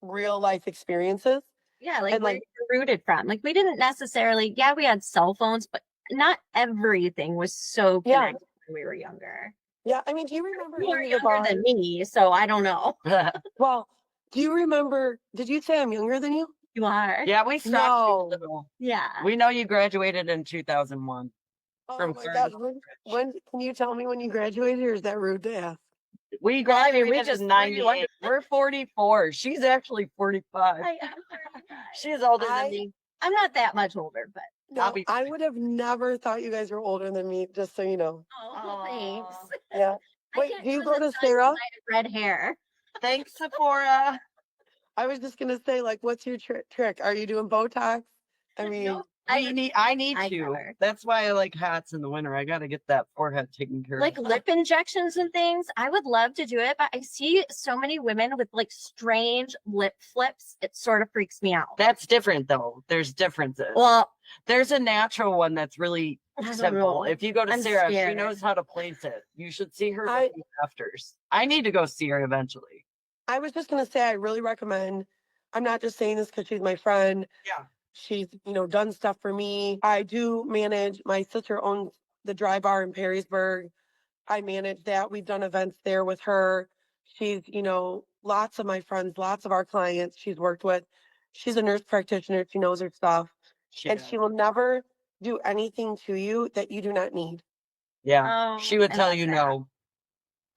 [SPEAKER 3] real life experiences.
[SPEAKER 1] Yeah, like
[SPEAKER 3] And
[SPEAKER 1] where
[SPEAKER 3] like,
[SPEAKER 1] you're rooted from. Like we didn't necessarily, yeah, we had cell phones, but not everything was so
[SPEAKER 3] yeah,
[SPEAKER 1] connected when we were younger.
[SPEAKER 3] yeah. I mean, do you remember
[SPEAKER 1] You are
[SPEAKER 3] going to the
[SPEAKER 1] younger
[SPEAKER 3] bar?
[SPEAKER 1] than me, so I don't know.
[SPEAKER 3] Well, do you remember? Did you say I'm younger than you?
[SPEAKER 1] You are.
[SPEAKER 2] Yeah, we stopped you a
[SPEAKER 3] No.
[SPEAKER 2] little.
[SPEAKER 1] Yeah.
[SPEAKER 2] We know you graduated in 2001
[SPEAKER 3] Oh
[SPEAKER 2] from
[SPEAKER 3] my gosh.
[SPEAKER 2] Cardinal.
[SPEAKER 3] When can you tell me when you graduated, or is that rude to ask?
[SPEAKER 2] We
[SPEAKER 1] Well, I mean, we
[SPEAKER 2] graduated
[SPEAKER 1] just
[SPEAKER 2] in
[SPEAKER 1] threw you
[SPEAKER 2] 98.
[SPEAKER 1] under.
[SPEAKER 2] We're 44. She's actually 45.
[SPEAKER 1] I am 35.
[SPEAKER 2] She's older than
[SPEAKER 3] I
[SPEAKER 2] me.
[SPEAKER 1] I'm not that much older, but
[SPEAKER 2] I'll
[SPEAKER 3] no,
[SPEAKER 2] be.
[SPEAKER 3] I would have never thought you guys were older than me, just so you know.
[SPEAKER 1] oh, thanks.
[SPEAKER 2] Aw.
[SPEAKER 3] Yeah.
[SPEAKER 1] I
[SPEAKER 3] Wait,
[SPEAKER 1] can't
[SPEAKER 3] do
[SPEAKER 1] go
[SPEAKER 3] you
[SPEAKER 1] in
[SPEAKER 3] go
[SPEAKER 1] the
[SPEAKER 3] to
[SPEAKER 1] sun 'cause
[SPEAKER 3] Sarah?
[SPEAKER 1] I have red hair.
[SPEAKER 2] Thanks, Sephora.
[SPEAKER 3] I was just gonna say, like, what's your trick? Are you doing Botox? I mean,
[SPEAKER 1] Nope.
[SPEAKER 2] I need
[SPEAKER 1] I
[SPEAKER 2] to.
[SPEAKER 1] cover.
[SPEAKER 2] That's why I like hats in the winter. I got to get that forehead taken care
[SPEAKER 1] Like
[SPEAKER 2] of.
[SPEAKER 1] lip injections and things. I would love to do it, but I see so many women with like strange lip flips. It sort of freaks me out.
[SPEAKER 2] That's different though. There's differences.
[SPEAKER 1] Well,
[SPEAKER 2] There's a natural one that's really
[SPEAKER 1] I don't
[SPEAKER 2] simple.
[SPEAKER 1] know.
[SPEAKER 2] If you go to
[SPEAKER 1] I'm
[SPEAKER 2] Sarah, she
[SPEAKER 1] scared.
[SPEAKER 2] knows how to place it. You should see her
[SPEAKER 3] I
[SPEAKER 2] before and afters. I need to go see her eventually.
[SPEAKER 3] I was just gonna say I really recommend. I'm not just saying this because she's my friend.
[SPEAKER 2] Yeah.
[SPEAKER 3] She's, done stuff for me. I do manage. My sister owns the Dry Bar in Perrysburg. I manage that. We've done events there with her. She's, lots of my friends, lots of our clients she's worked with. She's a nurse practitioner. She knows her stuff,
[SPEAKER 2] She
[SPEAKER 3] and
[SPEAKER 2] does.
[SPEAKER 3] she will never do anything to you that you do not need.
[SPEAKER 2] Yeah. She would
[SPEAKER 1] I
[SPEAKER 2] tell
[SPEAKER 1] love
[SPEAKER 2] you
[SPEAKER 1] that.
[SPEAKER 2] no.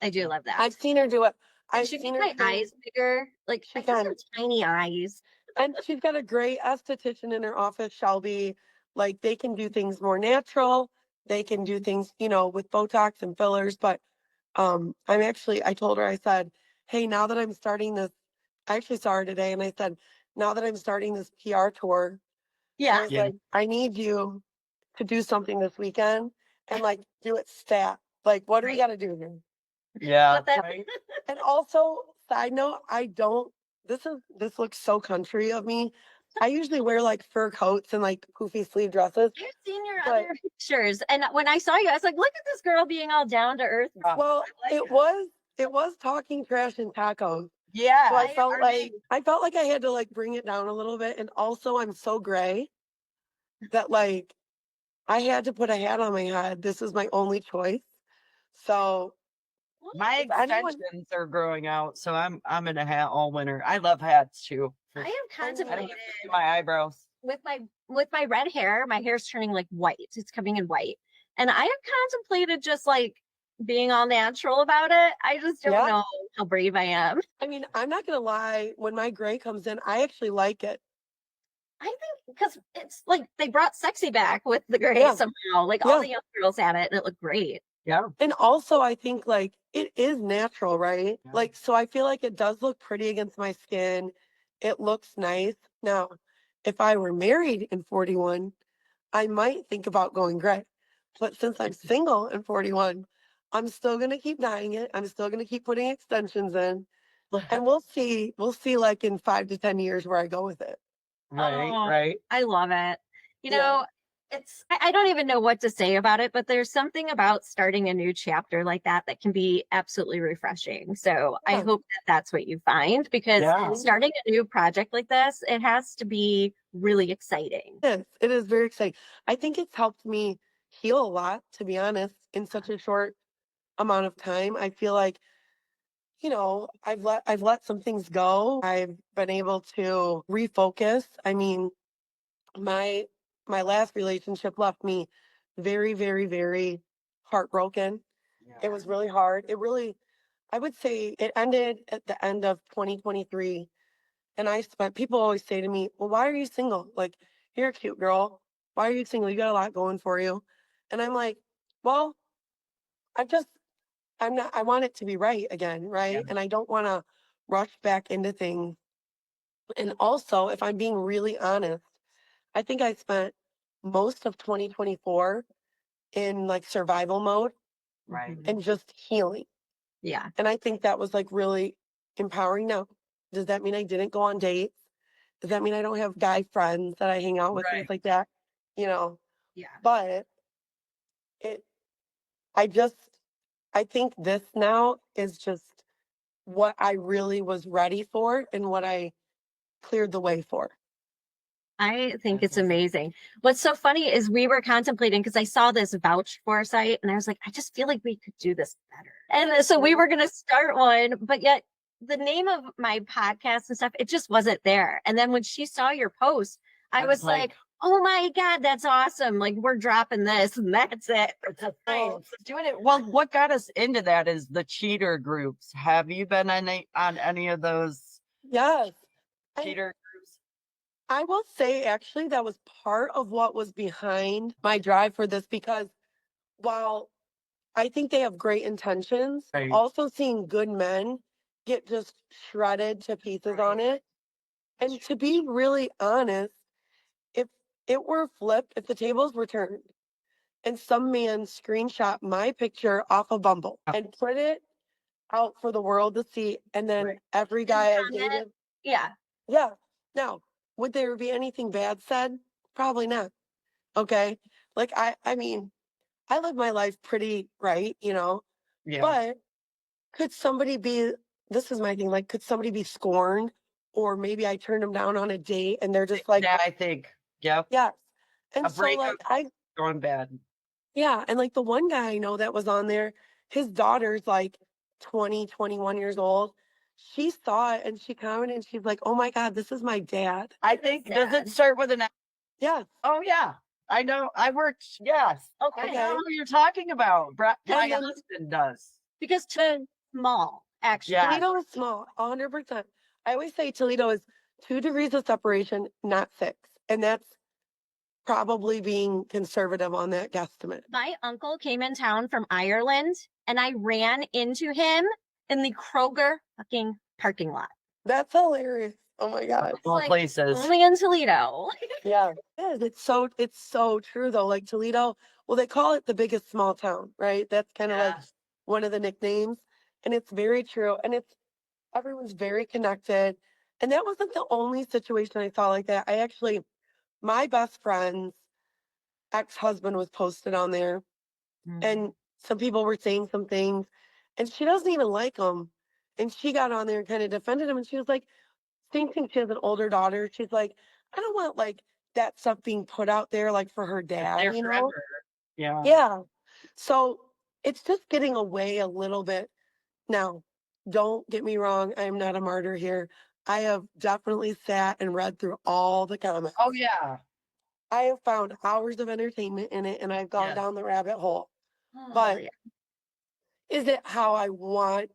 [SPEAKER 1] I do love that.
[SPEAKER 3] I've seen her do it.
[SPEAKER 1] And
[SPEAKER 3] I've
[SPEAKER 1] she
[SPEAKER 3] seen
[SPEAKER 1] makes
[SPEAKER 3] her
[SPEAKER 1] my
[SPEAKER 3] do it.
[SPEAKER 1] eyes bigger. Like
[SPEAKER 3] She
[SPEAKER 1] I have
[SPEAKER 3] can.
[SPEAKER 1] tiny eyes.
[SPEAKER 3] And she's got a great esthetician in her office, Shelby. Like they can do things more natural. They can do things, with Botox and fillers. But I told her, I said, hey, now that I'm starting this, I actually saw her today and I said, now that I'm starting this PR tour, I
[SPEAKER 1] Yeah.
[SPEAKER 3] was
[SPEAKER 2] Yeah.
[SPEAKER 3] like, I need you to do something this weekend and like do it stat. Like, what do we
[SPEAKER 1] Right.
[SPEAKER 3] got to do here?
[SPEAKER 2] Yeah.
[SPEAKER 1] But that
[SPEAKER 2] Right.
[SPEAKER 3] And also, side note, this looks so country of me. I usually wear like fur coats and like poofy sleeve dresses,
[SPEAKER 1] I've seen your
[SPEAKER 3] but
[SPEAKER 1] other pictures. And when I saw you, I was like, look at this girl being all down to earth.
[SPEAKER 3] well,
[SPEAKER 2] I like
[SPEAKER 3] it was talking trash and tacos.
[SPEAKER 2] Yeah.
[SPEAKER 3] So I
[SPEAKER 1] I
[SPEAKER 3] felt like I had to like bring it down a little bit. And also I'm so gray that like I had to put a hat on my head. This is my only choice. So
[SPEAKER 2] My
[SPEAKER 3] if anyone
[SPEAKER 2] extensions are growing out, so I'm in a hat all winter. I love hats too.
[SPEAKER 1] I have
[SPEAKER 3] I
[SPEAKER 2] I don't
[SPEAKER 1] contemplated
[SPEAKER 2] have to do my eyebrows.
[SPEAKER 1] with my red hair, my hair's turning like white. It's coming in white. And I have contemplated just like being all natural about it. I just don't
[SPEAKER 3] yeah,
[SPEAKER 1] know how brave I am.
[SPEAKER 3] I mean, I'm not gonna lie, when my gray comes in, I actually like it.
[SPEAKER 1] I think because it's like they brought sexy back with the gray
[SPEAKER 3] Yeah.
[SPEAKER 1] somehow. Like
[SPEAKER 3] Yeah.
[SPEAKER 1] all the young girls had it and it looked great.
[SPEAKER 2] Yeah.
[SPEAKER 3] And also, I think like it is natural, right?
[SPEAKER 2] Yeah.
[SPEAKER 3] Like, so I feel like it does look pretty against my skin. It looks nice. Now, if I were married in 41, I might think about going gray. But since I'm single in 41, I'm still going to keep dyeing it. I'm still going to keep putting extensions in. And we'll see. We'll see like in 5 to 10 years where I go with it.
[SPEAKER 2] Right.
[SPEAKER 1] Oh,
[SPEAKER 2] Right.
[SPEAKER 1] I love it. You
[SPEAKER 3] Yeah.
[SPEAKER 1] know, I don't even know what to say about it, but there's something about starting a new chapter like that that can be absolutely refreshing. So I
[SPEAKER 3] Yeah.
[SPEAKER 1] hope that that's what you find, because
[SPEAKER 2] Yeah.
[SPEAKER 1] starting a new project like this, it has to be really exciting.
[SPEAKER 3] It is very exciting. I think it's helped me heal a lot, to be honest, in such a short amount of time. I feel like, I've let some things go. I've been able to refocus. I mean, my my last relationship left me very, very, very heartbroken. It was really hard. I would say it ended at the end of 2023. And people always say to me, well, why are you single? Like, you're a cute girl. Why are you single? You got a lot going for you. And I'm like, well, I'm just, I'm not, I want it to be right again,
[SPEAKER 2] Yeah.
[SPEAKER 3] right? And I don't want to rush back into things. And also, if I'm being really honest, I think I spent most of 2024 in like survival mode
[SPEAKER 2] Right.
[SPEAKER 3] and just healing.
[SPEAKER 1] Yeah.
[SPEAKER 3] And I think that was like really empowering. Now, does that mean I didn't go on dates? Does that mean I don't have guy friends that I hang out with, things
[SPEAKER 2] Right.
[SPEAKER 3] like that? You know,
[SPEAKER 1] Yeah.
[SPEAKER 3] but it, I just, I think this now is just what I really was ready for and what I cleared the way for.
[SPEAKER 1] I think
[SPEAKER 2] That's
[SPEAKER 1] it's
[SPEAKER 2] awesome.
[SPEAKER 1] amazing. What's so funny is we were contemplating, because I saw this vouch for site and I was like, I just feel like we could do this better. And so we were going to start one, but yet the name of my podcast and stuff, it just wasn't there. And then when she saw your post, I was like, oh my God, that's awesome. Like, we're dropping this and that's it.
[SPEAKER 3] Oh,
[SPEAKER 2] doing it. Well, what got us into that is the cheater groups. Have you been on any of those
[SPEAKER 3] yes. And
[SPEAKER 2] cheater groups?
[SPEAKER 3] I will say, actually, that was part of what was behind my drive for this because while I think they have great intentions,
[SPEAKER 2] Right.
[SPEAKER 3] also seeing good men get just shredded to pieces on it. And to be really honest, if it were flipped, if the tables were turned and some man screenshot my picture off of Bumble and put it out for the world to see, and then
[SPEAKER 2] Right.
[SPEAKER 3] every guy I
[SPEAKER 1] Comment.
[SPEAKER 3] dated,
[SPEAKER 1] Yeah.
[SPEAKER 3] yeah, now, would there be anything bad said? Probably not. Okay. Like, I mean, I live my life pretty right,
[SPEAKER 2] Yeah.
[SPEAKER 3] but could somebody be, this is my thing, like, could somebody be scorned? Or maybe I turned them down on a date and they're just like,
[SPEAKER 2] That I think. Yep.
[SPEAKER 3] yes.
[SPEAKER 2] A
[SPEAKER 3] And so,
[SPEAKER 2] breakup
[SPEAKER 3] like,
[SPEAKER 2] going bad.
[SPEAKER 3] yeah. And like the one guy I know that was on there, his daughter's like 20, 21 years old. She saw it and she commented and she's like, oh my God, this is my dad.
[SPEAKER 2] I think, does it
[SPEAKER 1] Sad.
[SPEAKER 2] start with an F?
[SPEAKER 3] Yes.
[SPEAKER 2] Oh, yeah. I know. I worked, yes. I
[SPEAKER 1] Okay.
[SPEAKER 2] know who you're talking about. My
[SPEAKER 3] And then,
[SPEAKER 2] husband does.
[SPEAKER 1] Because too small, actually.
[SPEAKER 2] Yeah.
[SPEAKER 3] Toledo is small, 100%. I always say Toledo is 2 degrees of separation, not 6. And that's probably being conservative on that guesstimate.
[SPEAKER 1] My uncle came in town from Ireland and I ran into him in the Kroger fucking parking lot.
[SPEAKER 3] That's hilarious. Oh my God.
[SPEAKER 1] It's
[SPEAKER 2] All
[SPEAKER 1] like
[SPEAKER 2] places.
[SPEAKER 1] only in Toledo.
[SPEAKER 3] Yeah. It is. It's so true though. Like Toledo, well, they call it the biggest small town, right? That's kind of like
[SPEAKER 2] Yes.
[SPEAKER 3] one of the nicknames. And it's very true. And everyone's very connected. And that wasn't the only situation I saw like that. My best friend's ex-husband was posted on there and some people were saying some things and she doesn't even like him. And she got on there and kind of defended him. And she was like, same thing. She has an older daughter. She's like, I don't want like that stuff being put out there like for her dad,
[SPEAKER 2] There
[SPEAKER 3] you know?
[SPEAKER 2] forever. Yeah.
[SPEAKER 3] Yeah. So it's just getting away a little bit. Now, don't get me wrong. I am not a martyr here. I have definitely sat and read through all the comments.
[SPEAKER 2] Oh, yeah.
[SPEAKER 3] I have found hours of entertainment in it and I've gone
[SPEAKER 2] Yes.
[SPEAKER 3] down the rabbit hole.
[SPEAKER 1] Oh,
[SPEAKER 3] But
[SPEAKER 1] yeah.
[SPEAKER 3] is it how I want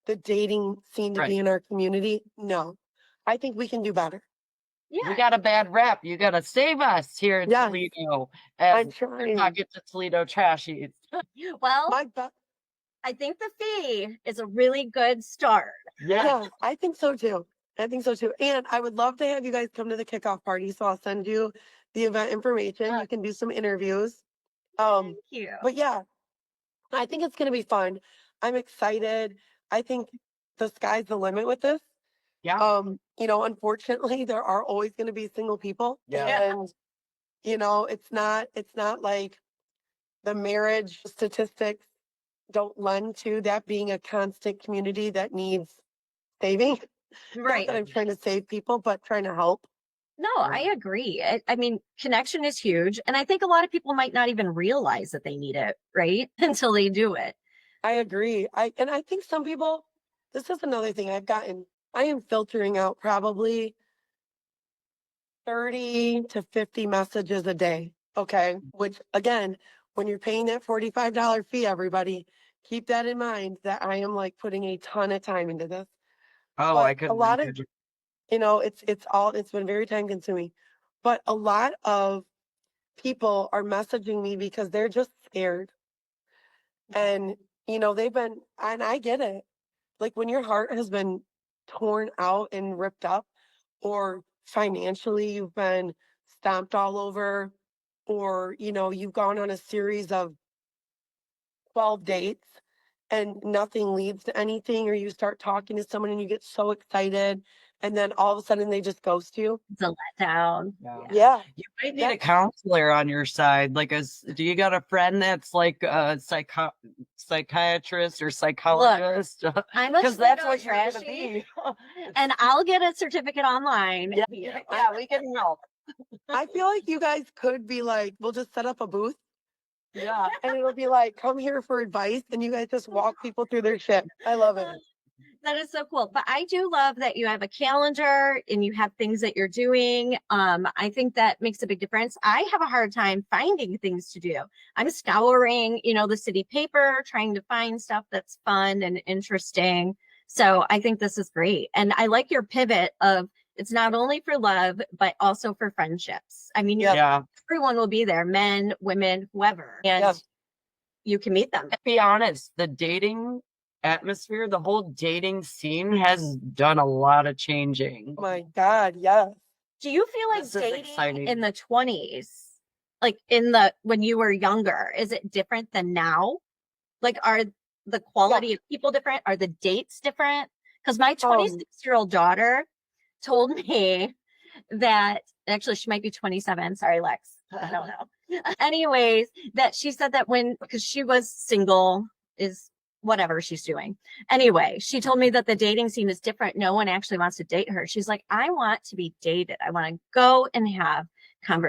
[SPEAKER 3] the dating scene to
[SPEAKER 2] Right.
[SPEAKER 3] be in our community? No. I think we can do better.
[SPEAKER 2] We
[SPEAKER 1] Yeah.
[SPEAKER 2] got a bad rep. You got to save us here in
[SPEAKER 3] Yes.
[SPEAKER 2] Toledo
[SPEAKER 3] I'm
[SPEAKER 2] as
[SPEAKER 3] trying.
[SPEAKER 2] pockets of Toledo trashies.
[SPEAKER 1] Well,
[SPEAKER 3] My be-
[SPEAKER 1] I think the fee is a really good start.
[SPEAKER 2] Yeah.
[SPEAKER 3] Yeah, I think so too. I think so too. And I would love to have you guys come to the kickoff party. So I'll send you the event information. You can do some interviews.
[SPEAKER 1] Thank you.
[SPEAKER 3] But yeah, I think it's gonna be fun. I'm excited. I think the sky's the limit with this.
[SPEAKER 2] Yeah.
[SPEAKER 3] Unfortunately there are always gonna be single people.
[SPEAKER 2] Yeah.
[SPEAKER 3] And It's not like the marriage statistics don't lend to that being a constant community that needs saving. Not
[SPEAKER 1] Right.
[SPEAKER 3] that I'm trying to save people, but trying to help.
[SPEAKER 1] No, I agree. I mean, connection is huge. And I think a lot of people might not even realize that they need it, right? Until they do it.
[SPEAKER 3] I agree. I think some people, this is another thing I am filtering out probably 30 to 50 messages a day. Okay. Which again, when you're paying that $45 fee, everybody, keep that in mind that I am like putting a ton of time into this.
[SPEAKER 2] Oh, I
[SPEAKER 3] But a
[SPEAKER 2] couldn't
[SPEAKER 3] lot of,
[SPEAKER 2] imagine.
[SPEAKER 3] it's been very time consuming. But a lot of people are messaging me because they're just scared. And, and I get it. Like when your heart has been torn out and ripped up, or financially you've been stomped all over, or, you've gone on a series of 12 dates and nothing leads to anything, or you start talking to someone and you get so excited and then all of a sudden they just ghost you.
[SPEAKER 1] It's a letdown.
[SPEAKER 2] Yeah.
[SPEAKER 3] Yeah.
[SPEAKER 2] You might need a
[SPEAKER 3] That,
[SPEAKER 2] counselor on your side. Do you got a friend that's like a psychiatrist or psychologist?
[SPEAKER 1] I'm a
[SPEAKER 2] Because that's
[SPEAKER 1] pseudo
[SPEAKER 2] what you're gonna
[SPEAKER 1] trashy,
[SPEAKER 2] be.
[SPEAKER 1] and I'll get a certificate online.
[SPEAKER 2] Yeah, yeah, we can help.
[SPEAKER 3] I feel like you guys could be like, we'll just set up a booth
[SPEAKER 2] Yeah.
[SPEAKER 3] and it'll be like, come here for advice, and you guys just walk people through their shit. I love it.
[SPEAKER 1] That is so cool. But I do love that you have a calendar and you have things that you're doing. I think that makes a big difference. I have a hard time finding things to do. I'm scouring, the city paper, trying to find stuff that's fun and interesting. So I think this is great. And I like your pivot of it's not only for love, but also for friendships. I mean,
[SPEAKER 3] Yeah.
[SPEAKER 2] Yeah.
[SPEAKER 1] everyone will be there, men, women, whoever, and
[SPEAKER 3] Yeah.
[SPEAKER 1] you can meet them.
[SPEAKER 2] To be honest, the dating atmosphere, the whole dating scene has done a lot of changing.
[SPEAKER 3] Oh my God. Yes.
[SPEAKER 1] Do you feel like
[SPEAKER 2] This is
[SPEAKER 1] dating
[SPEAKER 2] exciting.
[SPEAKER 1] in the 20s, like when you were younger, is it different than now? Like, are the quality of people different? Are the dates different? Because my 26-year-old daughter told me that actually she might be 27. Sorry, Lex. I don't know. Anyways, that she said that because she was single, is whatever she's doing. Anyway, she told me that the dating scene is different. No one actually wants to date her. She's like, I want to be dated. I want to go and have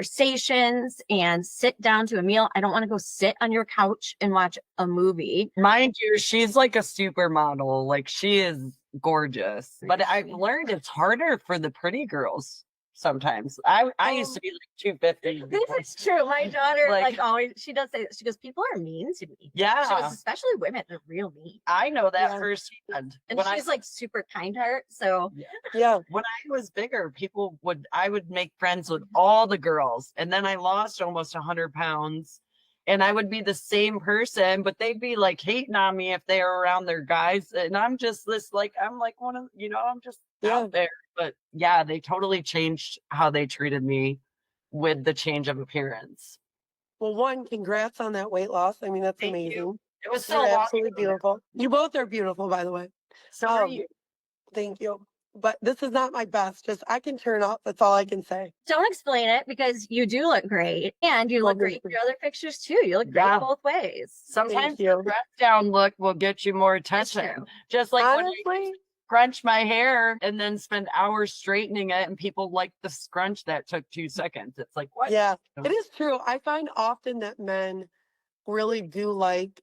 [SPEAKER 1] conversations and sit down to a meal. I don't want to go sit on your couch and watch a movie.
[SPEAKER 2] Mind you, she's like a supermodel. Like she is gorgeous. But I've learned it's harder for the pretty girls sometimes. I used to be like 250.
[SPEAKER 1] This is true. My daughter,
[SPEAKER 2] Like-
[SPEAKER 1] always, she does say that. She goes, people are mean to me. She
[SPEAKER 2] Yeah,
[SPEAKER 1] goes, especially women, they're real mean.
[SPEAKER 2] I know that
[SPEAKER 3] Yeah.
[SPEAKER 2] firsthand.
[SPEAKER 1] And
[SPEAKER 2] When
[SPEAKER 1] she's like super kind heart. So
[SPEAKER 3] Yeah.
[SPEAKER 2] when I was bigger, I would make friends with all the girls, and then I lost almost 100 pounds, and I would be the same person, but they'd be like hating on me if they were around their guys, and I'm just I'm like one of, I'm just out there. But yeah, they totally changed how they treated me with the change of appearance.
[SPEAKER 3] Well, one, congrats on that weight loss. I mean, that's
[SPEAKER 2] Thank
[SPEAKER 3] amazing.
[SPEAKER 2] you. It was so
[SPEAKER 3] You're
[SPEAKER 2] long
[SPEAKER 3] absolutely
[SPEAKER 2] ago.
[SPEAKER 3] beautiful. You both are beautiful, by the way.
[SPEAKER 2] So are
[SPEAKER 3] Um,
[SPEAKER 2] you.
[SPEAKER 3] Thank you. But this is not my best. Just I can turn up. That's all I can say.
[SPEAKER 1] don't explain it because you do look great. And you
[SPEAKER 3] Well,
[SPEAKER 1] look great in
[SPEAKER 3] thank
[SPEAKER 1] your other pictures too. You look great
[SPEAKER 2] Yeah.
[SPEAKER 1] both ways.
[SPEAKER 2] Sometimes
[SPEAKER 3] you.
[SPEAKER 2] the dress down look will get you more
[SPEAKER 1] That's
[SPEAKER 2] attention.
[SPEAKER 1] true.
[SPEAKER 2] Just like when I
[SPEAKER 3] Honestly,
[SPEAKER 2] scrunch my hair and then spend hours straightening it, and people like the scrunch that took 2 seconds. It's like, what?
[SPEAKER 3] yeah, it is true. I find often that men really do like,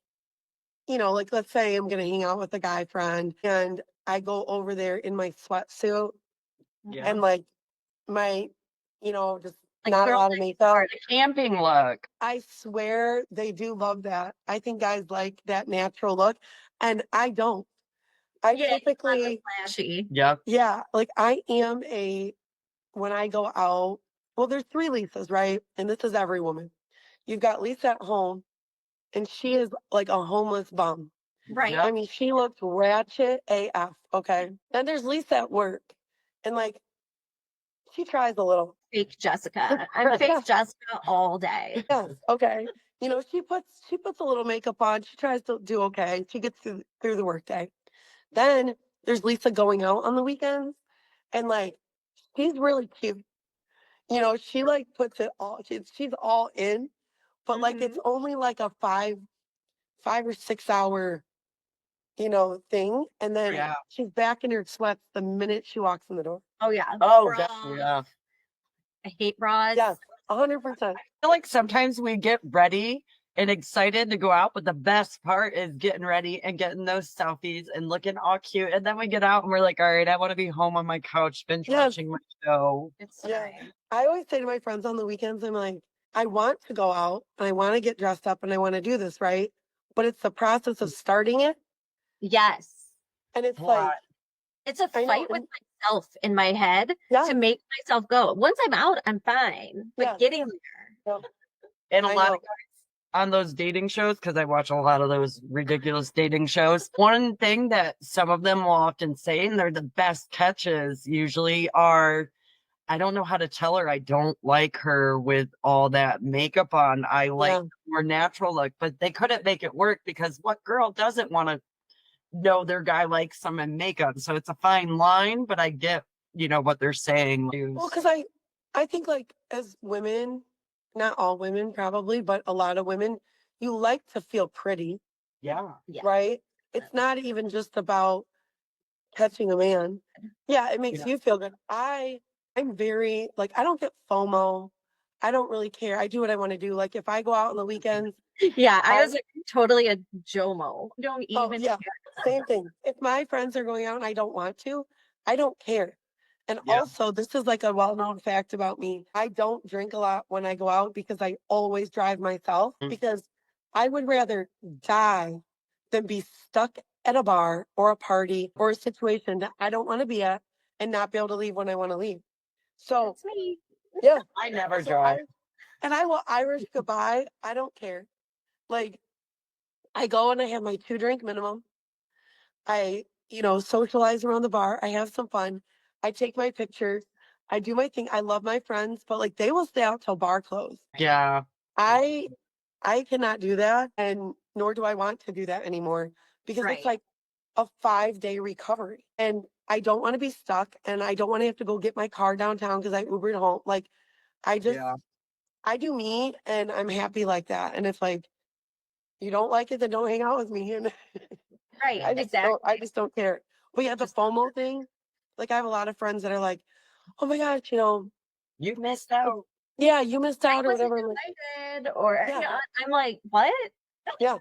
[SPEAKER 3] like let's say I'm going to hang out with a guy friend and I go over there in my sweatsuit
[SPEAKER 2] Yeah.
[SPEAKER 3] and like my, just
[SPEAKER 1] Like
[SPEAKER 3] not a
[SPEAKER 1] girl
[SPEAKER 3] lot of
[SPEAKER 1] next
[SPEAKER 3] makeup.
[SPEAKER 1] door.
[SPEAKER 2] The camping look.
[SPEAKER 3] I swear they do love that. I think guys like that natural look, and I don't. I
[SPEAKER 1] Yeah, it's not
[SPEAKER 3] typically,
[SPEAKER 1] so flashy.
[SPEAKER 2] Yep.
[SPEAKER 3] yeah, like I am when I go out, well, there's three Lisas, right? And this is every woman. You've got Lisa at home, and she is like a homeless bum.
[SPEAKER 1] Right.
[SPEAKER 2] Yep.
[SPEAKER 3] I mean, she looks ratchet AF, okay? Then there's Lisa at work, and like, she tries a little.
[SPEAKER 1] Fake Jessica. I'm fake Jessica all day.
[SPEAKER 3] Yes, okay. She puts a little makeup on. She tries to do okay. She gets through the workday. Then there's Lisa going out on the weekends, and like she's really cute. you know, she like puts it all, she's all in, but like it's
[SPEAKER 1] Mhm.
[SPEAKER 3] only like a 5 or 6 hour, you know, thing. And then
[SPEAKER 2] Yeah.
[SPEAKER 3] she's back in her sweats the minute she walks in the door.
[SPEAKER 1] Oh yeah.
[SPEAKER 2] Oh,
[SPEAKER 1] Bras.
[SPEAKER 2] yeah.
[SPEAKER 1] I hate bras.
[SPEAKER 3] Yes, 100%.
[SPEAKER 2] Feel like sometimes we get ready and excited to go out, but the best part is getting ready and getting those selfies and looking all cute. And then we get out and we're like, all right, I want to be home on my couch, binge
[SPEAKER 3] Yes,
[SPEAKER 2] watching my show.
[SPEAKER 1] It's
[SPEAKER 3] yeah.
[SPEAKER 1] time.
[SPEAKER 3] I always say to my friends on the weekends, I'm like, I want to go out and I want to get dressed up and I want to do this, right? But it's the process of starting it.
[SPEAKER 1] Yes.
[SPEAKER 3] And it's
[SPEAKER 2] What?
[SPEAKER 3] like,
[SPEAKER 1] It's a
[SPEAKER 3] I know.
[SPEAKER 1] fight with myself in my head
[SPEAKER 3] Yeah,
[SPEAKER 1] to make myself go. Once I'm out, I'm fine. But
[SPEAKER 3] yeah,
[SPEAKER 1] getting there.
[SPEAKER 3] yeah,
[SPEAKER 2] And a
[SPEAKER 3] I
[SPEAKER 2] lot of
[SPEAKER 3] know.
[SPEAKER 2] guys on those dating shows, because I watch a lot of those ridiculous dating shows. One thing that some of them will often say, and they're the best catches usually, are I don't know how to tell her I don't like her with all that makeup on. I like
[SPEAKER 3] Yeah.
[SPEAKER 2] the more natural look, but they couldn't make it work because what girl doesn't want to know their guy likes some in makeup? So it's a fine line, but I get, what they're saying.
[SPEAKER 3] Well, because I think like as women, not all women probably, but a lot of women, you like to feel pretty,
[SPEAKER 2] Yeah.
[SPEAKER 1] Yeah.
[SPEAKER 3] right? It's not even just about catching a man. Yeah, it makes
[SPEAKER 2] Yeah.
[SPEAKER 3] you feel good. I'm very like I don't get FOMO. I don't really care. I do what I want to do. Like if I go out on the weekends,
[SPEAKER 1] Yeah, I
[SPEAKER 3] I
[SPEAKER 1] was totally a JOMO. Don't
[SPEAKER 3] oh
[SPEAKER 1] even
[SPEAKER 3] yeah, same thing. If my friends are going out and I don't want to, I don't care. And
[SPEAKER 2] Yeah.
[SPEAKER 3] also, this is like a well-known fact about me. I don't drink a lot when I go out because I always drive myself
[SPEAKER 2] Mm.
[SPEAKER 3] because I would rather die than be stuck at a bar or a party or a situation that I don't want to be at and not be able to leave when I want to leave. So,
[SPEAKER 1] That's me.
[SPEAKER 3] yeah.
[SPEAKER 2] I never
[SPEAKER 3] So I
[SPEAKER 2] drive.
[SPEAKER 3] and I will Irish goodbye. I don't care. Like I go and I have my 2 drink minimum. I, you know, socialize around the bar. I have some fun. I take my pictures. I do my thing. I love my friends, but like they will stay out till bar close.
[SPEAKER 2] Yeah.
[SPEAKER 3] I I cannot do that and nor do I want to do that anymore because it's
[SPEAKER 1] Right.
[SPEAKER 3] like a 5-day recovery and I don't want to be stuck and I don't want to have to go get my car downtown because I Ubered home. Like I just
[SPEAKER 2] Yeah.
[SPEAKER 3] I do me and I'm happy like that. And if like you don't like it, then don't hang out with me. And
[SPEAKER 1] Right.
[SPEAKER 3] I
[SPEAKER 1] Exactly.
[SPEAKER 3] just don't care. But yeah, the
[SPEAKER 1] Just
[SPEAKER 3] FOMO thing, like I have a lot of friends that are like, oh my gosh, you know,
[SPEAKER 2] You missed out.
[SPEAKER 3] yeah, you missed
[SPEAKER 1] I
[SPEAKER 3] out or
[SPEAKER 1] wasn't
[SPEAKER 3] whatever. I'm like,
[SPEAKER 1] invited, or
[SPEAKER 3] yeah,
[SPEAKER 1] I'm like, what?
[SPEAKER 3] yeah.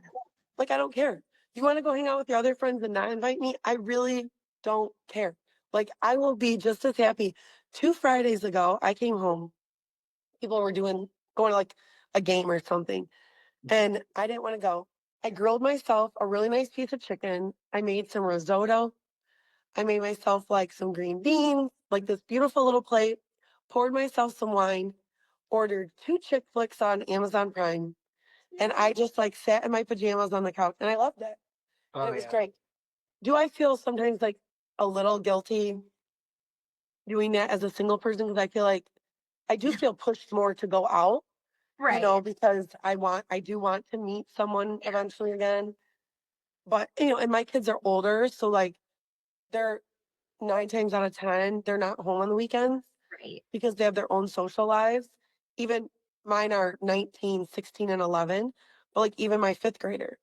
[SPEAKER 3] Like I don't care. You want to go hang out with your other friends and not invite me? I really don't care. Like I will be just as happy. 2 Fridays ago, I came home. People were going to like a game or something. And I didn't want to go. I grilled myself a really nice piece of chicken. I made some risotto. I made myself like some green beans, like this beautiful little plate, poured myself some wine, ordered 2 chick flicks on Amazon Prime, and I just like sat in my pajamas on the couch and I loved it. And
[SPEAKER 2] Oh
[SPEAKER 3] it was
[SPEAKER 2] yeah.
[SPEAKER 3] great. Do I feel sometimes like a little guilty doing that as a single person? Because I feel like I do feel pushed more to go out, you
[SPEAKER 1] Right.
[SPEAKER 3] know, because I do want to meet someone eventually again. But, you know, and my kids are older. So like they're 9 times out of 10, they're not home on the weekends
[SPEAKER 1] Right.
[SPEAKER 3] because they have their own social lives. Even mine are 19, 16, and 11. But like even my fifth grader,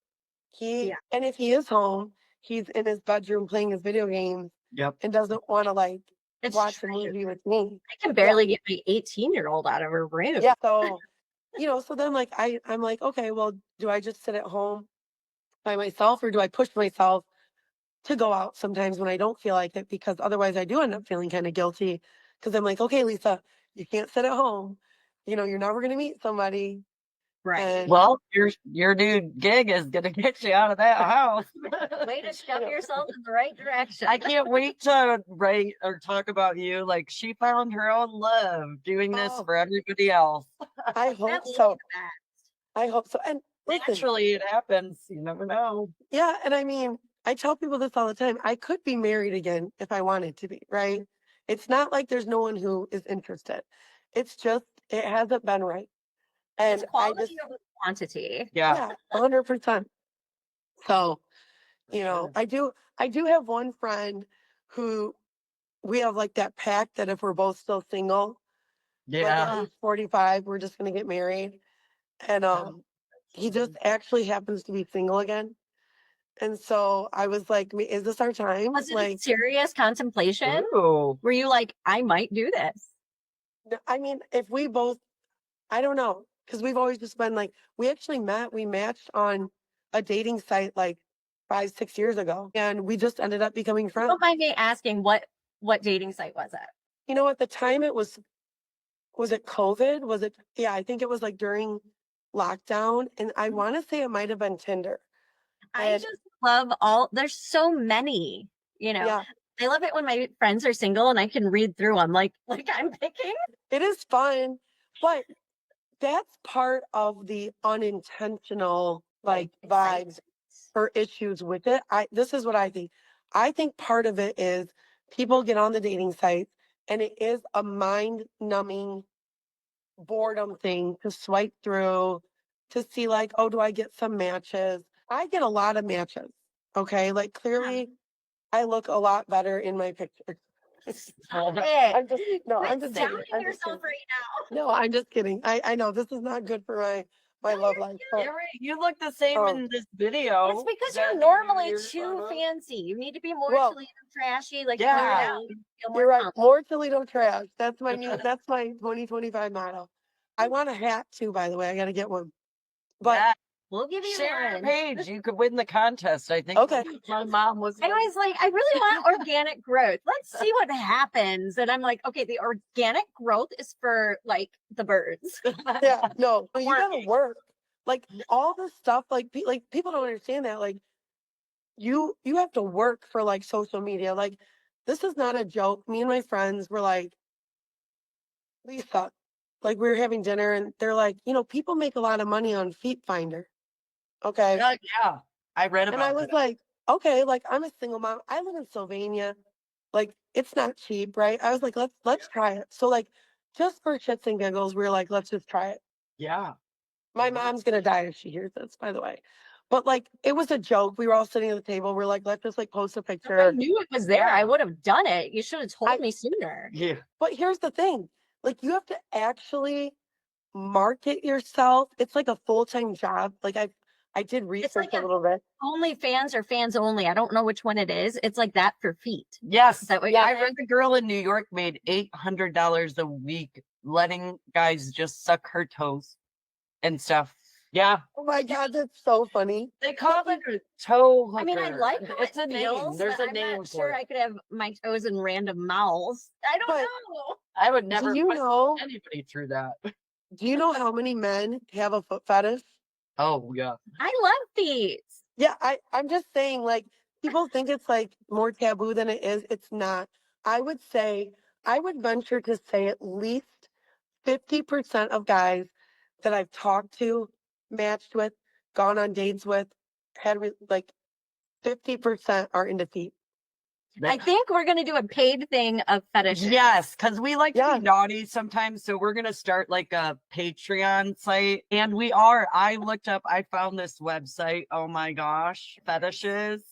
[SPEAKER 1] Yeah.
[SPEAKER 3] and if he is home, he's in his bedroom playing his video games
[SPEAKER 2] Yep.
[SPEAKER 3] and doesn't want to like
[SPEAKER 1] It's
[SPEAKER 3] watch a
[SPEAKER 1] true.
[SPEAKER 3] movie with me.
[SPEAKER 1] I can
[SPEAKER 3] Yeah.
[SPEAKER 1] barely get my 18-year-old out of her room.
[SPEAKER 3] Yeah. So, you know, so then like I'm like, okay, well, do I just sit at home by myself or do I push myself to go out sometimes when I don't feel like it? Because otherwise I do end up feeling kind of guilty because I'm like, okay, Lisa, you can't sit at home. You know, you're never going to meet somebody.
[SPEAKER 1] Right.
[SPEAKER 3] And
[SPEAKER 2] Well, your new gig is gonna get you out of that house.
[SPEAKER 1] Way to
[SPEAKER 3] I
[SPEAKER 1] shove
[SPEAKER 3] know.
[SPEAKER 1] yourself in the right direction.
[SPEAKER 2] I can't wait to write or talk about you. Like she found her own love doing this
[SPEAKER 3] Oh,
[SPEAKER 2] for everybody else.
[SPEAKER 3] I
[SPEAKER 1] That
[SPEAKER 3] hope
[SPEAKER 1] will
[SPEAKER 3] so.
[SPEAKER 1] be the best.
[SPEAKER 3] I hope so. And listen,
[SPEAKER 2] Naturally, it happens. You never know.
[SPEAKER 3] yeah, and I mean, I tell people this all the time. I could be married again if I wanted to be, right? It's not like there's no one who is interested. It's just it hasn't been right.
[SPEAKER 1] It's
[SPEAKER 3] And I just
[SPEAKER 1] quality over quantity.
[SPEAKER 2] Yeah,
[SPEAKER 3] yeah, 100%. So,
[SPEAKER 2] for
[SPEAKER 3] you know,
[SPEAKER 2] sure.
[SPEAKER 3] I do have one friend who we have like that pact that if we're both still single, Like
[SPEAKER 2] Yeah.
[SPEAKER 3] at age 45, we're just gonna get married. And he just actually happens to be single again. And so I was like, is this our time?
[SPEAKER 1] Was it a
[SPEAKER 3] Like,
[SPEAKER 1] serious contemplation?
[SPEAKER 2] Ooh.
[SPEAKER 1] Were you like, I might do this?
[SPEAKER 3] I mean, if we both, I don't know, because we've always just been like, we matched on a dating site like 5, 6 years ago, and we just ended up becoming friends.
[SPEAKER 1] Don't mind me asking what dating site was it?
[SPEAKER 3] You know, at the time it was it COVID? Yeah, I think it was like during lockdown, and I want to say it might have been Tinder.
[SPEAKER 1] I
[SPEAKER 3] And
[SPEAKER 1] just love there's so many,
[SPEAKER 3] yeah,
[SPEAKER 1] I love it when my friends are single and I can read through them like I'm picking.
[SPEAKER 3] it is fun, but that's part of the unintentional like vibes or issues with it. This is what I think. I think part of it is people get on the dating sites and it is a mind numbing boredom thing to swipe through to see like, oh, do I get some matches? I get a lot of matches. Okay. Like clearly I look a lot better in my pictures.
[SPEAKER 1] Stop it.
[SPEAKER 3] I'm just no,
[SPEAKER 1] Quit
[SPEAKER 3] I'm just kidding.
[SPEAKER 1] doubting
[SPEAKER 3] I'm just kidding.
[SPEAKER 1] yourself right
[SPEAKER 3] No, I'm just kidding. I know this is not good for my
[SPEAKER 1] No,
[SPEAKER 3] love
[SPEAKER 1] you're
[SPEAKER 3] life. But
[SPEAKER 2] You look the same
[SPEAKER 3] Oh.
[SPEAKER 2] in this video.
[SPEAKER 1] now. It's because
[SPEAKER 2] that
[SPEAKER 1] you're
[SPEAKER 2] you
[SPEAKER 1] normally
[SPEAKER 2] were
[SPEAKER 1] too
[SPEAKER 2] on.
[SPEAKER 1] fancy. You need to be more
[SPEAKER 3] Well,
[SPEAKER 1] Toledo trashy, like
[SPEAKER 2] Yeah.
[SPEAKER 1] clear it out. Feel more
[SPEAKER 3] you're right.
[SPEAKER 1] confident.
[SPEAKER 3] More Toledo trash. That's my 2025 motto. I want a hat too, by the way. I gotta get one. But
[SPEAKER 2] Yeah.
[SPEAKER 1] We'll give you
[SPEAKER 2] Share your
[SPEAKER 1] one.
[SPEAKER 2] page. You could win the contest. I think
[SPEAKER 3] okay.
[SPEAKER 2] my mom was.
[SPEAKER 1] I was like, I really want organic growth. Let's see what happens. And I'm like, okay, the organic growth is for like the birds.
[SPEAKER 3] Yeah, no, you gotta
[SPEAKER 2] Working.
[SPEAKER 3] work. Like all this stuff, like people don't understand that. Like you have to work for like social media. Like this is not a joke. Me and my friends were like, Lisa, like we were having dinner and they're like, people make a lot of money on Feet Finder. Okay.
[SPEAKER 2] Yeah. I read
[SPEAKER 3] And
[SPEAKER 2] about
[SPEAKER 3] I was
[SPEAKER 2] it.
[SPEAKER 3] like, okay, like I'm a single mom. I live in Sylvania. Like it's not cheap, right? I was like, let's try it. So like just for shits and giggles, we were like, let's just try it.
[SPEAKER 2] Yeah.
[SPEAKER 3] My mom's gonna die if she hears this, by the way. But like it was a joke. We were all sitting at the table. We're like, let's just like post a
[SPEAKER 1] If I
[SPEAKER 3] picture.
[SPEAKER 1] knew it was there, I
[SPEAKER 2] Yeah.
[SPEAKER 1] would have done it. You should have told
[SPEAKER 3] I-
[SPEAKER 1] me sooner.
[SPEAKER 2] Yeah.
[SPEAKER 3] But here's the thing. Like you have to actually market yourself. It's like a full-time job. Like I did research
[SPEAKER 1] like
[SPEAKER 3] a little bit.
[SPEAKER 1] Only fans or fans only. I don't know which one it is. It's like that for feet.
[SPEAKER 2] Yes.
[SPEAKER 1] Is that what
[SPEAKER 2] Yeah.
[SPEAKER 1] you're
[SPEAKER 2] I read the girl in New York made $800 a week letting guys just suck her toes and stuff. Yeah.
[SPEAKER 3] Oh my God, that's so funny.
[SPEAKER 2] They call it a toe hooker.
[SPEAKER 1] I mean, I like how
[SPEAKER 2] it's
[SPEAKER 1] it
[SPEAKER 2] a name.
[SPEAKER 1] feels,
[SPEAKER 2] There's
[SPEAKER 1] but
[SPEAKER 2] a
[SPEAKER 1] I'm
[SPEAKER 2] name
[SPEAKER 1] not
[SPEAKER 2] for
[SPEAKER 1] sure
[SPEAKER 2] it.
[SPEAKER 1] I could have my toes in random mouths. I don't
[SPEAKER 3] But-
[SPEAKER 1] know.
[SPEAKER 2] I would never
[SPEAKER 3] Do you
[SPEAKER 2] put
[SPEAKER 3] know?
[SPEAKER 2] anybody through that.
[SPEAKER 3] Do you know how many men have a foot fetish?
[SPEAKER 2] Oh yeah.
[SPEAKER 1] I love feet.
[SPEAKER 3] Yeah, I'm just saying, like, people think it's like more taboo than it is. It's not. I would venture to say at least 50% of guys that I've talked to, matched with, gone on dates with, like 50% are into feet.
[SPEAKER 1] I think we're gonna do a paid thing of fetishes.
[SPEAKER 2] Yes, because we like to
[SPEAKER 3] Yeah.
[SPEAKER 2] be naughty sometimes. So we're gonna start like a Patreon site. And we are. I looked up, I found this website. Oh my gosh. Fetishes.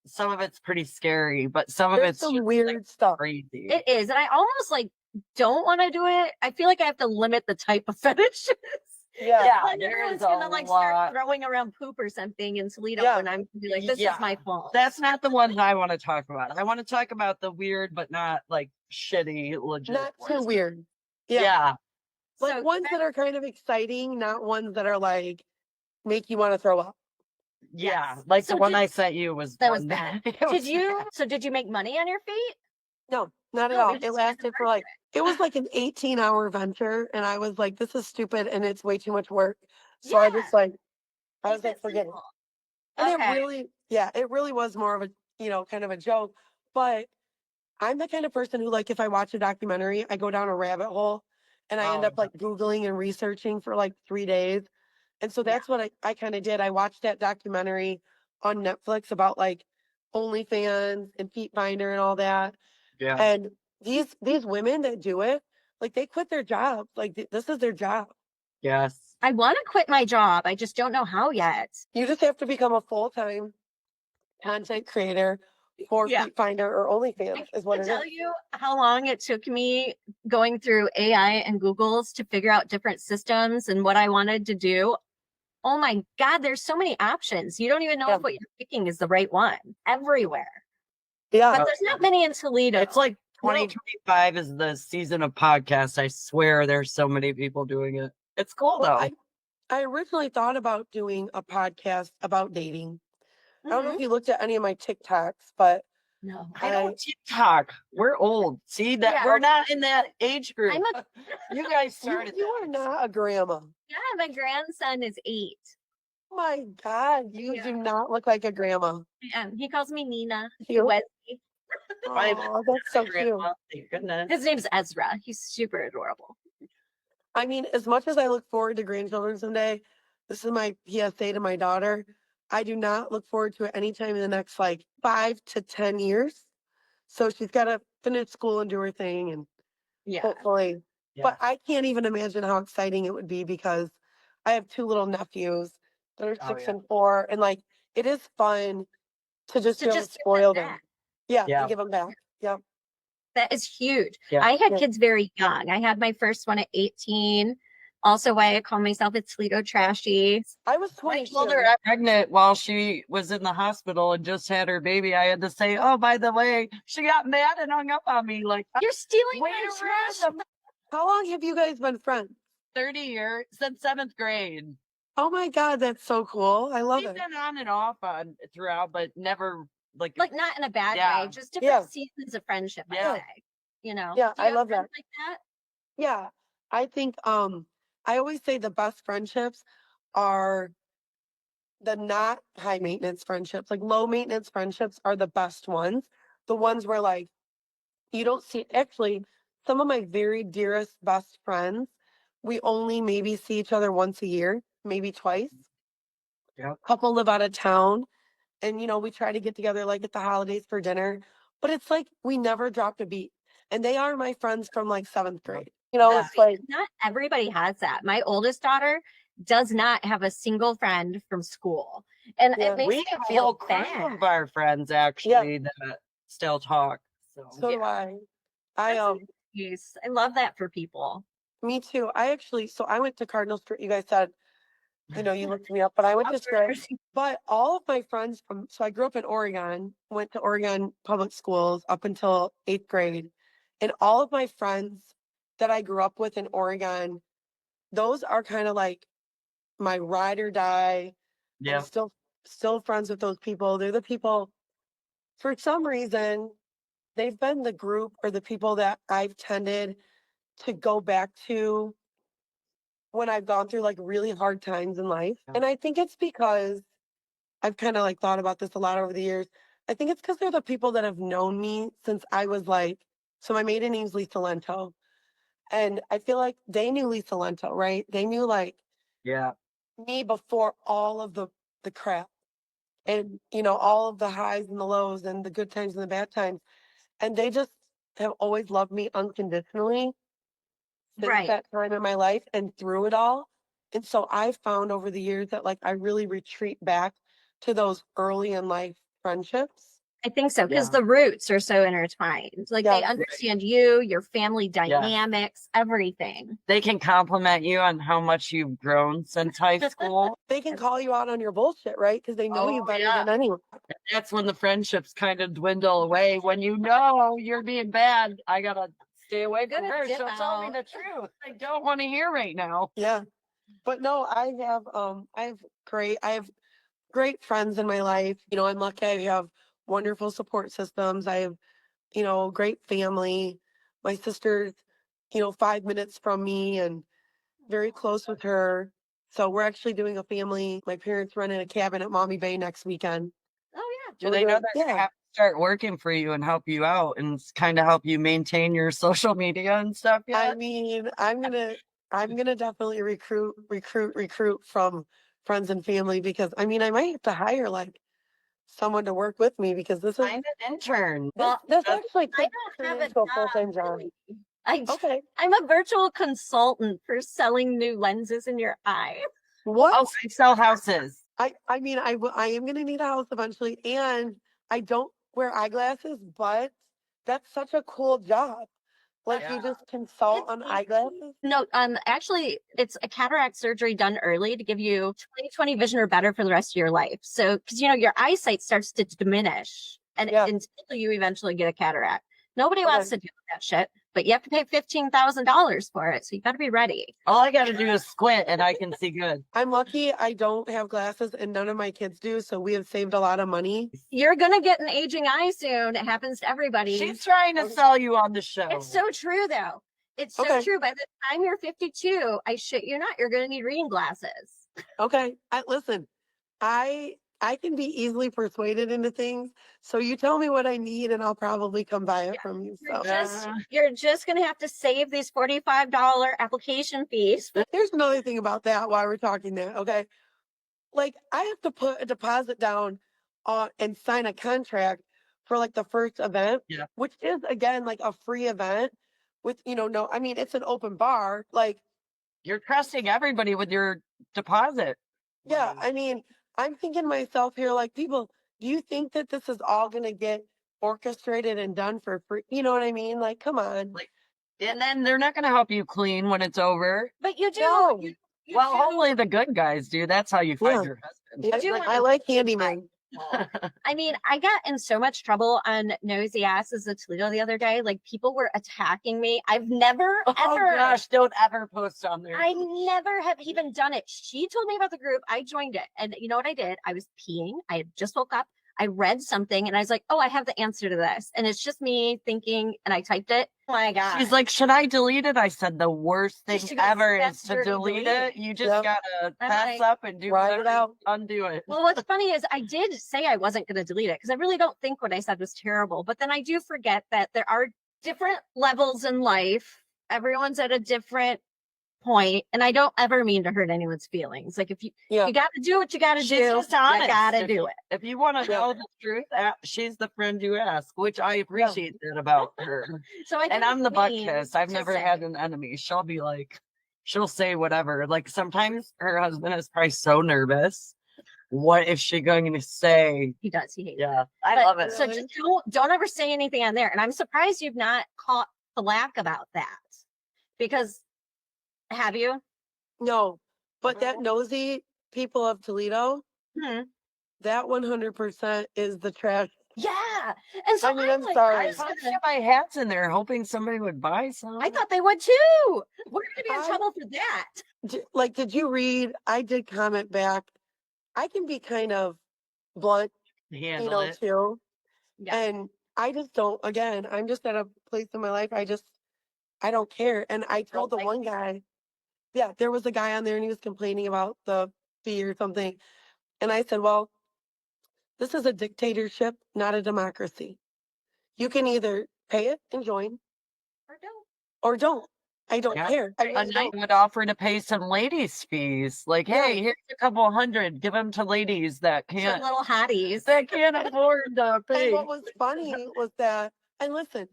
[SPEAKER 2] Some of it's pretty scary, but some of
[SPEAKER 3] There's
[SPEAKER 2] it's
[SPEAKER 3] some
[SPEAKER 2] just,
[SPEAKER 3] weird
[SPEAKER 2] like,
[SPEAKER 3] stuff.
[SPEAKER 2] crazy.
[SPEAKER 1] It is, and I almost like don't want to do it. I feel like I have to limit the type of fetishes.
[SPEAKER 3] Yeah.
[SPEAKER 1] Like
[SPEAKER 2] there
[SPEAKER 1] everyone's
[SPEAKER 2] is a
[SPEAKER 1] gonna like
[SPEAKER 2] lot.
[SPEAKER 1] start throwing around poop or something in Toledo,
[SPEAKER 3] Yeah.
[SPEAKER 1] and I'm gonna be like, "This
[SPEAKER 2] Yeah.
[SPEAKER 1] is my fault."
[SPEAKER 2] That's not the ones I want to talk about. I want to talk about the weird, but not like shitty, legit.
[SPEAKER 3] Not too
[SPEAKER 2] ones.
[SPEAKER 3] weird.
[SPEAKER 2] Yeah.
[SPEAKER 3] Yeah. Like
[SPEAKER 1] So
[SPEAKER 3] ones that are kind of exciting, not ones that are like make you want to throw up.
[SPEAKER 2] Yeah.
[SPEAKER 1] Yes.
[SPEAKER 2] Like
[SPEAKER 1] So
[SPEAKER 2] the one
[SPEAKER 1] did-
[SPEAKER 2] I sent you was
[SPEAKER 1] that was
[SPEAKER 2] one
[SPEAKER 1] bad.
[SPEAKER 2] it
[SPEAKER 1] Did
[SPEAKER 2] was
[SPEAKER 1] you?
[SPEAKER 2] bad.
[SPEAKER 1] So did you make money on your feet?
[SPEAKER 3] No, not at
[SPEAKER 1] No,
[SPEAKER 3] all.
[SPEAKER 1] we
[SPEAKER 3] It
[SPEAKER 1] just had to
[SPEAKER 3] lasted for like, it was like an 18-hour venture. And I was like, this is stupid and it's way too much work. So I just like, I was
[SPEAKER 1] Keep
[SPEAKER 3] like,
[SPEAKER 1] it
[SPEAKER 3] forget it.
[SPEAKER 1] simple.
[SPEAKER 3] And
[SPEAKER 1] Okay.
[SPEAKER 3] it really was more of a, kind of a joke. But I'm the kind of person who, like, if I watch a documentary, I go down a rabbit hole and I end
[SPEAKER 2] Oh,
[SPEAKER 3] up like Googling and researching for like 3 days. And so
[SPEAKER 1] Yeah.
[SPEAKER 3] that's what I kind of did. I watched that documentary on Netflix about like OnlyFans and Feet Finder and all that.
[SPEAKER 2] yeah.
[SPEAKER 3] And these women that do it, like they quit their job. Like this is their job.
[SPEAKER 2] Yes.
[SPEAKER 1] I want to quit my job. I just don't know how yet.
[SPEAKER 3] You just have to become a full-time content creator for
[SPEAKER 1] Yeah.
[SPEAKER 3] Feet Finder or OnlyFans is what
[SPEAKER 1] To
[SPEAKER 3] it
[SPEAKER 1] tell
[SPEAKER 3] is.
[SPEAKER 1] you how long it took me going through AI and Google's to figure out different systems and what I wanted to do. Oh my God, there's so many options. You don't even know
[SPEAKER 3] Yeah.
[SPEAKER 1] if what you're picking is the right one everywhere.
[SPEAKER 3] Yeah.
[SPEAKER 1] But there's not many in Toledo.
[SPEAKER 2] It's like 2025 is the season of podcasts. I swear there's so many people doing it. It's cool
[SPEAKER 3] Well,
[SPEAKER 2] though.
[SPEAKER 3] I originally thought about doing a podcast about dating. I don't know
[SPEAKER 1] Mhm.
[SPEAKER 3] if you looked at any of my TikToks, but
[SPEAKER 1] No.
[SPEAKER 2] I don't TikTok. We're old. See that
[SPEAKER 1] Yeah.
[SPEAKER 2] we're not in that age group.
[SPEAKER 1] I'm a
[SPEAKER 2] You guys
[SPEAKER 3] you,
[SPEAKER 2] started.
[SPEAKER 3] you are not a grandma.
[SPEAKER 1] yeah, my grandson is 8.
[SPEAKER 3] Oh my God, you
[SPEAKER 1] Yeah.
[SPEAKER 3] do not look like a grandma.
[SPEAKER 1] He calls me Nina.
[SPEAKER 3] You?
[SPEAKER 1] Wesley.
[SPEAKER 3] Oh, that's so cute.
[SPEAKER 2] Thank goodness.
[SPEAKER 1] His name's Ezra. He's super adorable.
[SPEAKER 3] I mean, as much as I look forward to grandchildren someday, this is my PSA to my daughter. I do not look forward to it anytime in the next like 5 to 10 years. So she's got to finish school and do her thing and
[SPEAKER 1] Yeah.
[SPEAKER 3] hopefully.
[SPEAKER 2] Yeah.
[SPEAKER 3] But I can't even imagine how exciting it would be because I have 2 little nephews that are
[SPEAKER 2] Oh,
[SPEAKER 3] 6
[SPEAKER 2] yeah.
[SPEAKER 3] and 4. And like, it is fun to just
[SPEAKER 1] To
[SPEAKER 3] be able
[SPEAKER 1] just
[SPEAKER 3] to
[SPEAKER 1] give
[SPEAKER 3] spoil
[SPEAKER 1] them
[SPEAKER 3] them.
[SPEAKER 1] back.
[SPEAKER 3] Yeah,
[SPEAKER 2] Yeah.
[SPEAKER 3] and give them back. Yep.
[SPEAKER 1] That is huge.
[SPEAKER 2] Yeah.
[SPEAKER 1] I had
[SPEAKER 3] Yeah.
[SPEAKER 1] kids very young. I had my first one at 18. Also, why I call myself a Toledo trashy.
[SPEAKER 3] I was
[SPEAKER 2] I
[SPEAKER 3] 22.
[SPEAKER 2] told her I'm pregnant while she was in the hospital and just had her baby. I had to say, oh, by the way, she got mad and hung up on me like,
[SPEAKER 1] You're stealing
[SPEAKER 2] wait
[SPEAKER 1] my
[SPEAKER 2] a
[SPEAKER 1] trash.
[SPEAKER 2] minute,
[SPEAKER 3] How long have you guys been friends?
[SPEAKER 2] 30 years since 7th grade.
[SPEAKER 3] Oh my God, that's so cool. I love
[SPEAKER 2] We've
[SPEAKER 3] it.
[SPEAKER 2] been on and off throughout, but never like
[SPEAKER 1] Like not in a bad
[SPEAKER 2] Yeah.
[SPEAKER 1] way, just different
[SPEAKER 3] Yeah.
[SPEAKER 1] seasons of friendship,
[SPEAKER 2] Yeah.
[SPEAKER 1] I say. You know.
[SPEAKER 3] Yeah,
[SPEAKER 1] Do you
[SPEAKER 3] I
[SPEAKER 1] have
[SPEAKER 3] love
[SPEAKER 1] friends
[SPEAKER 3] that.
[SPEAKER 1] like that?
[SPEAKER 3] Yeah. I think I always say the best friendships are the not high maintenance friendships. Like low maintenance friendships are the best ones. The ones where like you don't see actually some of my very dearest best friends, we only maybe see each other once a year, maybe twice.
[SPEAKER 2] Yep.
[SPEAKER 3] Couple live out of town and we try to get together like at the holidays for dinner, but it's like we never dropped a beat. And they are my friends from like 7th grade. It's like
[SPEAKER 1] Not everybody has that. My oldest daughter does not have a single friend from school. And
[SPEAKER 3] Yeah.
[SPEAKER 1] it makes
[SPEAKER 2] we
[SPEAKER 1] me
[SPEAKER 2] have a
[SPEAKER 1] feel
[SPEAKER 2] whole crew
[SPEAKER 1] bad.
[SPEAKER 2] of our friends actually that still talk.
[SPEAKER 3] so do I. I
[SPEAKER 1] Yes, I love that for people.
[SPEAKER 3] Me too. I went to Cardinal Street. You guys said, you looked me up, but I went to Strait. But all of my friends so I grew up in Oregon, went to Oregon public schools up until 8th grade. And all of my friends that I grew up with in Oregon, those are kind of like my ride or die.
[SPEAKER 2] Yeah.
[SPEAKER 3] I'm still friends with those people. They're the people, for some reason, they've been the group or the people that I've tended to go back to when I've gone through like really hard times in life.
[SPEAKER 2] Yeah.
[SPEAKER 3] And I think it's because I've kind of like thought about this a lot over the years. I think it's because they're the people that have known me since I was like, so my maiden name's Lisa Lento. And I feel like they knew Lisa Lento, right? They knew like
[SPEAKER 2] Yeah.
[SPEAKER 3] me before all of the crap and, all of the highs and the lows and the good times and the bad times. And they just have always loved me unconditionally since
[SPEAKER 1] Right.
[SPEAKER 3] that time in my life and through it all. And so I've found over the years that like I really retreat back to those early in life friendships.
[SPEAKER 1] I think so because
[SPEAKER 2] Yeah.
[SPEAKER 1] the roots are so intertwined. Like they
[SPEAKER 3] Yeah.
[SPEAKER 1] understand you, your family dynamics, everything.
[SPEAKER 2] They can compliment you on how much you've grown since high school.
[SPEAKER 3] They can call you out on your bullshit, right? Because they know you better than anyone.
[SPEAKER 2] That's when the friendships kind of dwindle away. When you know you're being bad, I gotta stay away from
[SPEAKER 1] Gotta
[SPEAKER 2] her.
[SPEAKER 1] dip
[SPEAKER 2] She'll tell me
[SPEAKER 1] out.
[SPEAKER 2] the truth. I don't want to hear right now.
[SPEAKER 3] Yeah. But no, I have great friends in my life. I'm lucky I have wonderful support systems. I have, great family. My sister's, 5 minutes from me and very close with her. So we're actually doing a family. My parents rented a cabin at Mommy Bay next weekend.
[SPEAKER 1] Oh
[SPEAKER 2] Do they know that they
[SPEAKER 3] Yeah.
[SPEAKER 2] have to start working for you and help you out and kind of help you maintain your social media and stuff?
[SPEAKER 3] I
[SPEAKER 2] Yet?
[SPEAKER 3] mean, I'm gonna definitely recruit from friends and family because I might have to hire like someone to work with me because this
[SPEAKER 2] Find an intern.
[SPEAKER 3] this actually
[SPEAKER 1] I
[SPEAKER 3] could
[SPEAKER 1] don't
[SPEAKER 3] turn
[SPEAKER 1] have a
[SPEAKER 3] into a
[SPEAKER 1] job.
[SPEAKER 3] full-time job.
[SPEAKER 1] Really.
[SPEAKER 3] Okay.
[SPEAKER 1] I'm a virtual consultant for selling new lenses in your eye.
[SPEAKER 3] What?
[SPEAKER 2] Oh, I sell houses.
[SPEAKER 3] I am gonna need a house eventually, and I don't wear eyeglasses, but that's such a cool job. Like
[SPEAKER 2] Yeah.
[SPEAKER 3] you just consult
[SPEAKER 1] It's
[SPEAKER 3] on
[SPEAKER 1] easy.
[SPEAKER 3] eyeglasses.
[SPEAKER 1] No, actually, it's a cataract surgery done early to give you 20/20 vision or better for the rest of your life. So, because your eyesight starts to diminish, and
[SPEAKER 3] Yeah.
[SPEAKER 1] until you eventually get a cataract, nobody
[SPEAKER 3] Okay.
[SPEAKER 1] wants to deal with that shit. But you have to pay $15,000 for it, so you got to be ready.
[SPEAKER 2] All I got to do is squint and I can see good.
[SPEAKER 3] I'm lucky I don't have glasses and none of my kids do, so we have saved a lot of money.
[SPEAKER 1] You're gonna get an aging eye soon. It happens to everybody.
[SPEAKER 2] She's trying to sell you on the show.
[SPEAKER 1] It's so true, though. It's so
[SPEAKER 3] Okay.
[SPEAKER 1] true. By the time you're 52, I shit you not, you're gonna need reading glasses.
[SPEAKER 3] Okay. Listen, I can be easily persuaded into things. So you tell me what I need and I'll probably come buy it from you. So
[SPEAKER 1] You're just gonna have to save these $45 application fees.
[SPEAKER 3] here's another thing about that while we're talking there. Okay. Like I have to put a deposit down and sign a contract for like the first event,
[SPEAKER 2] Yeah.
[SPEAKER 3] which is again like a free event with, no, I mean, it's an open bar. Like,
[SPEAKER 2] You're trusting everybody with your deposit.
[SPEAKER 3] yeah, I mean, I'm thinking to myself here, like, people, do you think that this is all going to get orchestrated and done for free? You know what I mean? Like, come on.
[SPEAKER 2] Like, and then they're not going to help you clean when it's over.
[SPEAKER 1] But you do.
[SPEAKER 3] No.
[SPEAKER 1] You
[SPEAKER 2] Well,
[SPEAKER 1] do.
[SPEAKER 2] hopefully the good guys do. That's how you find
[SPEAKER 3] Yeah.
[SPEAKER 2] your husband.
[SPEAKER 3] Yeah,
[SPEAKER 1] do
[SPEAKER 3] like,
[SPEAKER 1] wanna-
[SPEAKER 3] I like handyman.
[SPEAKER 1] I mean, I got in so much trouble on Nosy Asses of Toledo the other day. Like, people were attacking me. I've never,
[SPEAKER 2] Oh
[SPEAKER 1] ever,
[SPEAKER 2] gosh, don't ever post on there.
[SPEAKER 1] I never have even done it. She told me about the group. I joined it. And you know what I did? I was peeing. I had just woke up. I read something and I was like, oh, I have the answer to this. And it's just me thinking, and I typed it. Oh my God.
[SPEAKER 2] She's like, should I delete it? I said the worst thing
[SPEAKER 1] She goes,
[SPEAKER 2] ever is
[SPEAKER 1] "That's
[SPEAKER 2] to
[SPEAKER 1] dirty,
[SPEAKER 2] delete
[SPEAKER 1] delete
[SPEAKER 2] it. You just
[SPEAKER 3] Yep.
[SPEAKER 2] gotta
[SPEAKER 1] I'm
[SPEAKER 2] pass
[SPEAKER 1] like,
[SPEAKER 2] up and do
[SPEAKER 3] write it
[SPEAKER 2] whatever,
[SPEAKER 3] out.
[SPEAKER 2] undo it.
[SPEAKER 1] Well, what's funny is I did say I wasn't going to delete it because I really don't think what I said was terrible. But then I do forget that there are different levels in life. Everyone's at a different point, and I don't ever mean to hurt anyone's feelings. Like if you
[SPEAKER 3] Yeah.
[SPEAKER 1] got to do what you got to
[SPEAKER 2] She's
[SPEAKER 1] do,
[SPEAKER 2] just honest.
[SPEAKER 1] you got to
[SPEAKER 2] If
[SPEAKER 1] do
[SPEAKER 2] you-
[SPEAKER 1] it.
[SPEAKER 2] If you want to
[SPEAKER 3] Yeah.
[SPEAKER 2] know the truth, she's the friend you ask, which I appreciate that about her.
[SPEAKER 1] So I
[SPEAKER 2] And
[SPEAKER 1] think
[SPEAKER 2] I'm the
[SPEAKER 1] it's
[SPEAKER 2] butt
[SPEAKER 1] mean
[SPEAKER 2] kiss. I've
[SPEAKER 1] to
[SPEAKER 2] never
[SPEAKER 1] say.
[SPEAKER 2] had an enemy. She'll be like, she'll say whatever. Like sometimes her husband is probably so nervous. What is she going to say?
[SPEAKER 1] He does. He hates it.
[SPEAKER 2] Yeah, I
[SPEAKER 1] But-
[SPEAKER 2] love it.
[SPEAKER 1] So just don't ever say anything on there. And I'm surprised you've not caught flack about that, because have you?
[SPEAKER 3] No, but that
[SPEAKER 2] Mhm.
[SPEAKER 3] nosy people of Toledo,
[SPEAKER 1] Hmm.
[SPEAKER 3] that 100% is the trash.
[SPEAKER 1] Yeah. And so
[SPEAKER 3] I mean, I'm
[SPEAKER 1] like,
[SPEAKER 3] sorry.
[SPEAKER 2] I just put my hats in there hoping somebody would buy some.
[SPEAKER 1] I thought they would too. We're gonna be in
[SPEAKER 3] I-
[SPEAKER 1] trouble for that.
[SPEAKER 3] Like, did you read? I did comment back. I can be kind of blunt,
[SPEAKER 2] handle it.
[SPEAKER 3] too.
[SPEAKER 1] Yeah.
[SPEAKER 3] And I just don't, again, I'm just at a place in my life. I don't care. And I told the
[SPEAKER 1] like
[SPEAKER 3] one guy, yeah, there was a guy on there and he was complaining about the fee or something. And I said, well, this is a dictatorship, not a democracy. You can either pay it and join
[SPEAKER 1] Or don't.
[SPEAKER 3] or don't. I don't
[SPEAKER 2] Yeah.
[SPEAKER 3] care. I
[SPEAKER 2] A
[SPEAKER 3] really
[SPEAKER 2] knight
[SPEAKER 3] don't.
[SPEAKER 2] would offer to pay some ladies' fees. Like,
[SPEAKER 3] Yeah.
[SPEAKER 2] hey, here's a couple hundred. Give them to ladies that
[SPEAKER 1] Some
[SPEAKER 2] can't
[SPEAKER 1] little hotties.
[SPEAKER 2] afford to
[SPEAKER 3] And
[SPEAKER 2] pay.
[SPEAKER 3] what was funny was that, and listen,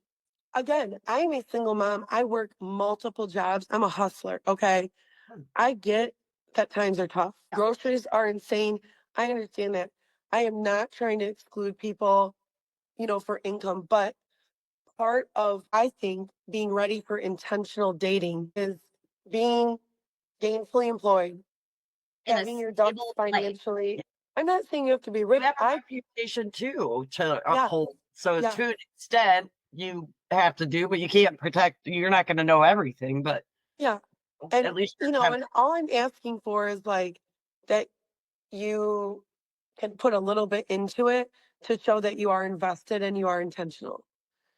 [SPEAKER 3] again, I'm a single mom. I work multiple jobs. I'm a hustler. Okay. I get that times are tough.
[SPEAKER 1] Yeah.
[SPEAKER 3] Groceries are insane. I understand that. I am not trying to exclude people, for income, but part of, I think, being ready for intentional dating is being gainfully employed,
[SPEAKER 1] In a
[SPEAKER 3] having your ducks
[SPEAKER 1] stable place.
[SPEAKER 3] financially. I'm not saying you have to be
[SPEAKER 2] You
[SPEAKER 3] rich.
[SPEAKER 2] have a reputation too to
[SPEAKER 3] Yeah.
[SPEAKER 2] uphold. So
[SPEAKER 3] Yeah.
[SPEAKER 2] to an extent, you have to do, but you can't protect. You're not going to know everything, but
[SPEAKER 3] Yeah. And,
[SPEAKER 2] at least
[SPEAKER 3] and all I'm asking for is like that you can put a little bit into it to show that you are invested and you are intentional.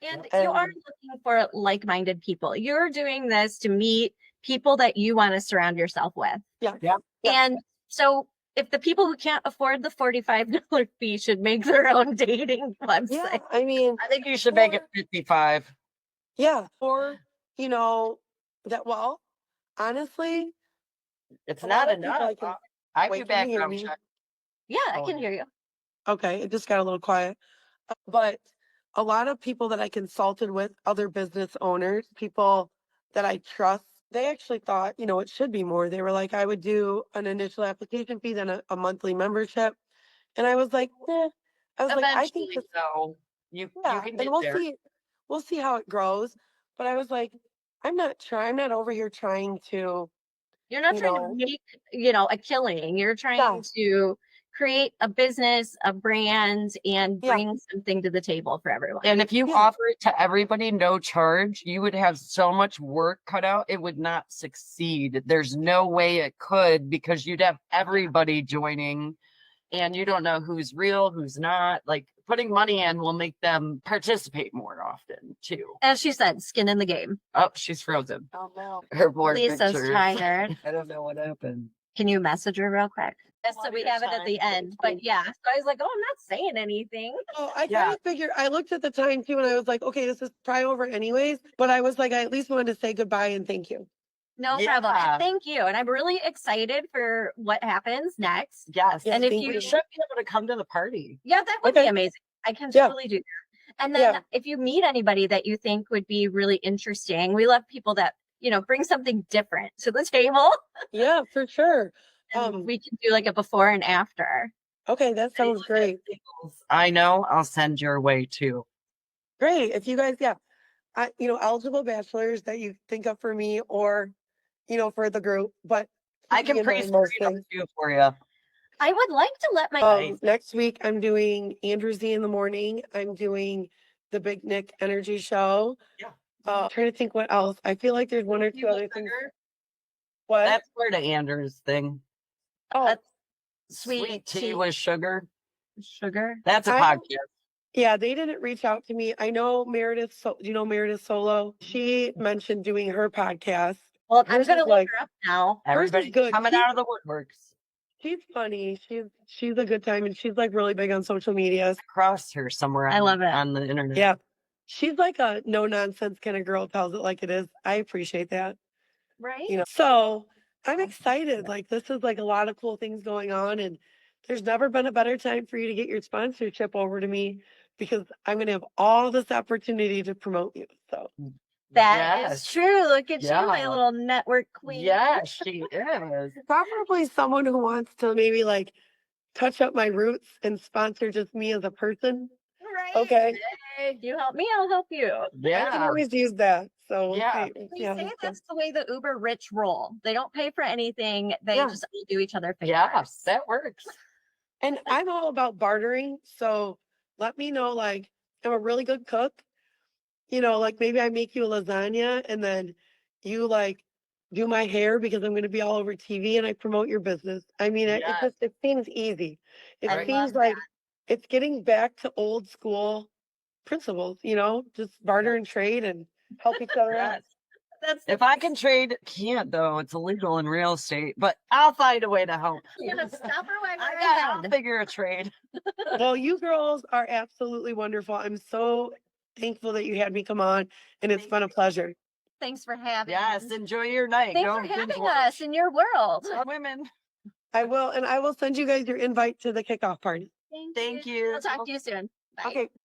[SPEAKER 1] And
[SPEAKER 3] And-
[SPEAKER 1] you are looking for like-minded people. You're doing this to meet people that you want to surround yourself with.
[SPEAKER 3] Yeah.
[SPEAKER 2] Yeah.
[SPEAKER 3] Yeah.
[SPEAKER 1] And so if the people who can't afford the $45 fee should make their own dating website.
[SPEAKER 3] Yeah. I mean,
[SPEAKER 2] I think you should make it 55.
[SPEAKER 3] yeah. Or, that, well, honestly,
[SPEAKER 2] It's
[SPEAKER 3] a
[SPEAKER 2] not
[SPEAKER 3] lot of people
[SPEAKER 2] enough.
[SPEAKER 3] I can-
[SPEAKER 2] I
[SPEAKER 3] wait,
[SPEAKER 2] do
[SPEAKER 3] can you hear
[SPEAKER 2] background
[SPEAKER 3] me?
[SPEAKER 2] check.
[SPEAKER 1] Yeah, I
[SPEAKER 2] Oh,
[SPEAKER 1] can
[SPEAKER 2] yeah.
[SPEAKER 1] hear you.
[SPEAKER 3] Okay, it just got a little quiet. But a lot of people that I consulted with, other business owners, people that I trust, they actually thought, it should be more. They were like, I would do an initial application fee, then a monthly membership. And I was like, I was like, I think
[SPEAKER 2] Eventually, though. You
[SPEAKER 3] Yeah,
[SPEAKER 2] can
[SPEAKER 3] and
[SPEAKER 2] get there.
[SPEAKER 3] we'll see how it grows. But I was like, I'm not over here trying to,
[SPEAKER 1] You're not
[SPEAKER 3] you
[SPEAKER 1] trying to
[SPEAKER 3] know,
[SPEAKER 1] make, a killing. You're
[SPEAKER 3] yeah,
[SPEAKER 1] trying to create a business, a brand, and
[SPEAKER 3] yeah,
[SPEAKER 1] bring something to the table for everyone.
[SPEAKER 2] And if you
[SPEAKER 3] yeah,
[SPEAKER 2] offer it to everybody, no charge, you would have so much work cut out. It would not succeed. There's no way it could because you'd have everybody joining and you don't know who's real, who's not. Like putting money in will make them participate more often too.
[SPEAKER 1] As she said, skin in the game.
[SPEAKER 2] Oh, she's frozen.
[SPEAKER 3] oh no.
[SPEAKER 2] Her board
[SPEAKER 1] Lisa's
[SPEAKER 2] pictures.
[SPEAKER 1] tired.
[SPEAKER 2] I don't know what happened.
[SPEAKER 1] Can you message her real quick? Just so
[SPEAKER 2] One
[SPEAKER 1] we
[SPEAKER 2] at a
[SPEAKER 1] have it at the
[SPEAKER 2] time.
[SPEAKER 1] end. But yeah, so I was like, oh, I'm not saying anything.
[SPEAKER 3] Oh, I kind
[SPEAKER 2] Yeah.
[SPEAKER 3] of figured, I looked at the time too, and I was like, okay, this is probably over anyways. But I was like, I at least wanted to say goodbye and thank you.
[SPEAKER 1] No
[SPEAKER 2] Yeah.
[SPEAKER 1] problem. Thank you. And I'm really excited for what happens next.
[SPEAKER 2] Yes.
[SPEAKER 3] Yeah,
[SPEAKER 1] And if
[SPEAKER 3] thank
[SPEAKER 1] you
[SPEAKER 2] You should be able to come to the party.
[SPEAKER 1] Yeah, that would be
[SPEAKER 3] Okay.
[SPEAKER 1] amazing. I can
[SPEAKER 3] Yeah.
[SPEAKER 1] totally do that. And then
[SPEAKER 3] Yeah.
[SPEAKER 1] if you meet anybody that you think would be really interesting, we love people that, bring something different to the table.
[SPEAKER 3] Yeah, for sure.
[SPEAKER 1] And we can do like a before and after.
[SPEAKER 3] Okay, that sounds great.
[SPEAKER 2] I know. I'll send your way too.
[SPEAKER 3] Great. If you guys, yeah, eligible bachelors that you think of for me or, for the group, but
[SPEAKER 2] I
[SPEAKER 3] keep me
[SPEAKER 2] can
[SPEAKER 3] in mind
[SPEAKER 2] pre-screen
[SPEAKER 3] most
[SPEAKER 2] them
[SPEAKER 3] things.
[SPEAKER 2] too for you.
[SPEAKER 1] I would like to let my
[SPEAKER 2] Nice.
[SPEAKER 3] Next week I'm doing Andrew Z in the morning. I'm doing the Big Nick Energy Show.
[SPEAKER 2] Yeah.
[SPEAKER 3] Trying to think what else. I feel like there's one or two other things. What?
[SPEAKER 2] That's part of Andrew's thing.
[SPEAKER 3] Oh,
[SPEAKER 1] sweet
[SPEAKER 2] tea
[SPEAKER 1] tea
[SPEAKER 2] with sugar.
[SPEAKER 1] sugar.
[SPEAKER 2] That's a
[SPEAKER 3] I-
[SPEAKER 2] podcast.
[SPEAKER 3] yeah, they didn't reach out to me. I know Meredith. Do you know Meredith Solo? She mentioned doing her podcast.
[SPEAKER 1] Well, I'm
[SPEAKER 3] Hers
[SPEAKER 1] gonna
[SPEAKER 3] is
[SPEAKER 1] look
[SPEAKER 3] like-
[SPEAKER 1] her up now.
[SPEAKER 3] Hers is
[SPEAKER 2] Everybody
[SPEAKER 3] good.
[SPEAKER 2] coming
[SPEAKER 3] She-
[SPEAKER 2] out of the woodworks.
[SPEAKER 3] She's funny. She's a good time, and she's like really big on social media.
[SPEAKER 2] Cross her somewhere.
[SPEAKER 1] I love it.
[SPEAKER 2] On the internet.
[SPEAKER 3] Yeah, she's like a no nonsense kind of girl. Tells it like it is. I appreciate that.
[SPEAKER 1] Right?
[SPEAKER 3] So I'm excited. Like this is like a lot of cool things going on, and there's never been a better time for you to get your sponsorship over to me because I'm going to have all this opportunity to promote you. So
[SPEAKER 1] That is
[SPEAKER 2] Yes.
[SPEAKER 1] true. Look at you, my
[SPEAKER 2] Yeah.
[SPEAKER 1] little network queen.
[SPEAKER 2] Yes, she is.
[SPEAKER 3] probably someone who wants to maybe like touch up my roots and sponsor just me as a person.
[SPEAKER 1] Right.
[SPEAKER 3] Okay.
[SPEAKER 1] Hey, you help me, I'll help you.
[SPEAKER 3] I can
[SPEAKER 2] Yeah.
[SPEAKER 3] always use that. So we'll
[SPEAKER 2] Yeah.
[SPEAKER 3] see.
[SPEAKER 1] They
[SPEAKER 3] Yeah,
[SPEAKER 1] say
[SPEAKER 3] that's
[SPEAKER 1] that's the way the uber rich roll. They don't pay for anything. They
[SPEAKER 3] Yeah.
[SPEAKER 1] just do each other favors.
[SPEAKER 2] Yes, that works.
[SPEAKER 3] And I'm all about bartering. So let me know, like, I'm a really good cook. Like maybe I make you a lasagna and then you like do my hair because I'm going to be all over TV and I promote your business. I mean,
[SPEAKER 2] Yes.
[SPEAKER 3] it seems easy. It
[SPEAKER 1] I
[SPEAKER 3] seems
[SPEAKER 1] love
[SPEAKER 3] like it's getting back to old school principles, just barter and trade and help each other out.
[SPEAKER 2] Yes.
[SPEAKER 1] That's
[SPEAKER 2] If I can trade, can't though. It's illegal in real estate, but I'll find a way to help.
[SPEAKER 1] You're gonna stop her while we're
[SPEAKER 2] I'll
[SPEAKER 1] ahead.
[SPEAKER 2] figure a trade.
[SPEAKER 3] Well, you girls are absolutely wonderful. I'm so thankful that you had me come on and it's been a pleasure.
[SPEAKER 1] Thanks for having
[SPEAKER 2] Yes,
[SPEAKER 1] us.
[SPEAKER 2] enjoy your night.
[SPEAKER 1] Thanks
[SPEAKER 2] Go
[SPEAKER 1] for
[SPEAKER 2] binge
[SPEAKER 1] having
[SPEAKER 2] watch.
[SPEAKER 1] us in your world.
[SPEAKER 2] Women.
[SPEAKER 3] I will, and I will send you guys your invite to the kickoff party.
[SPEAKER 2] Thank you.
[SPEAKER 1] We'll talk to you soon. Bye.
[SPEAKER 3] Okay.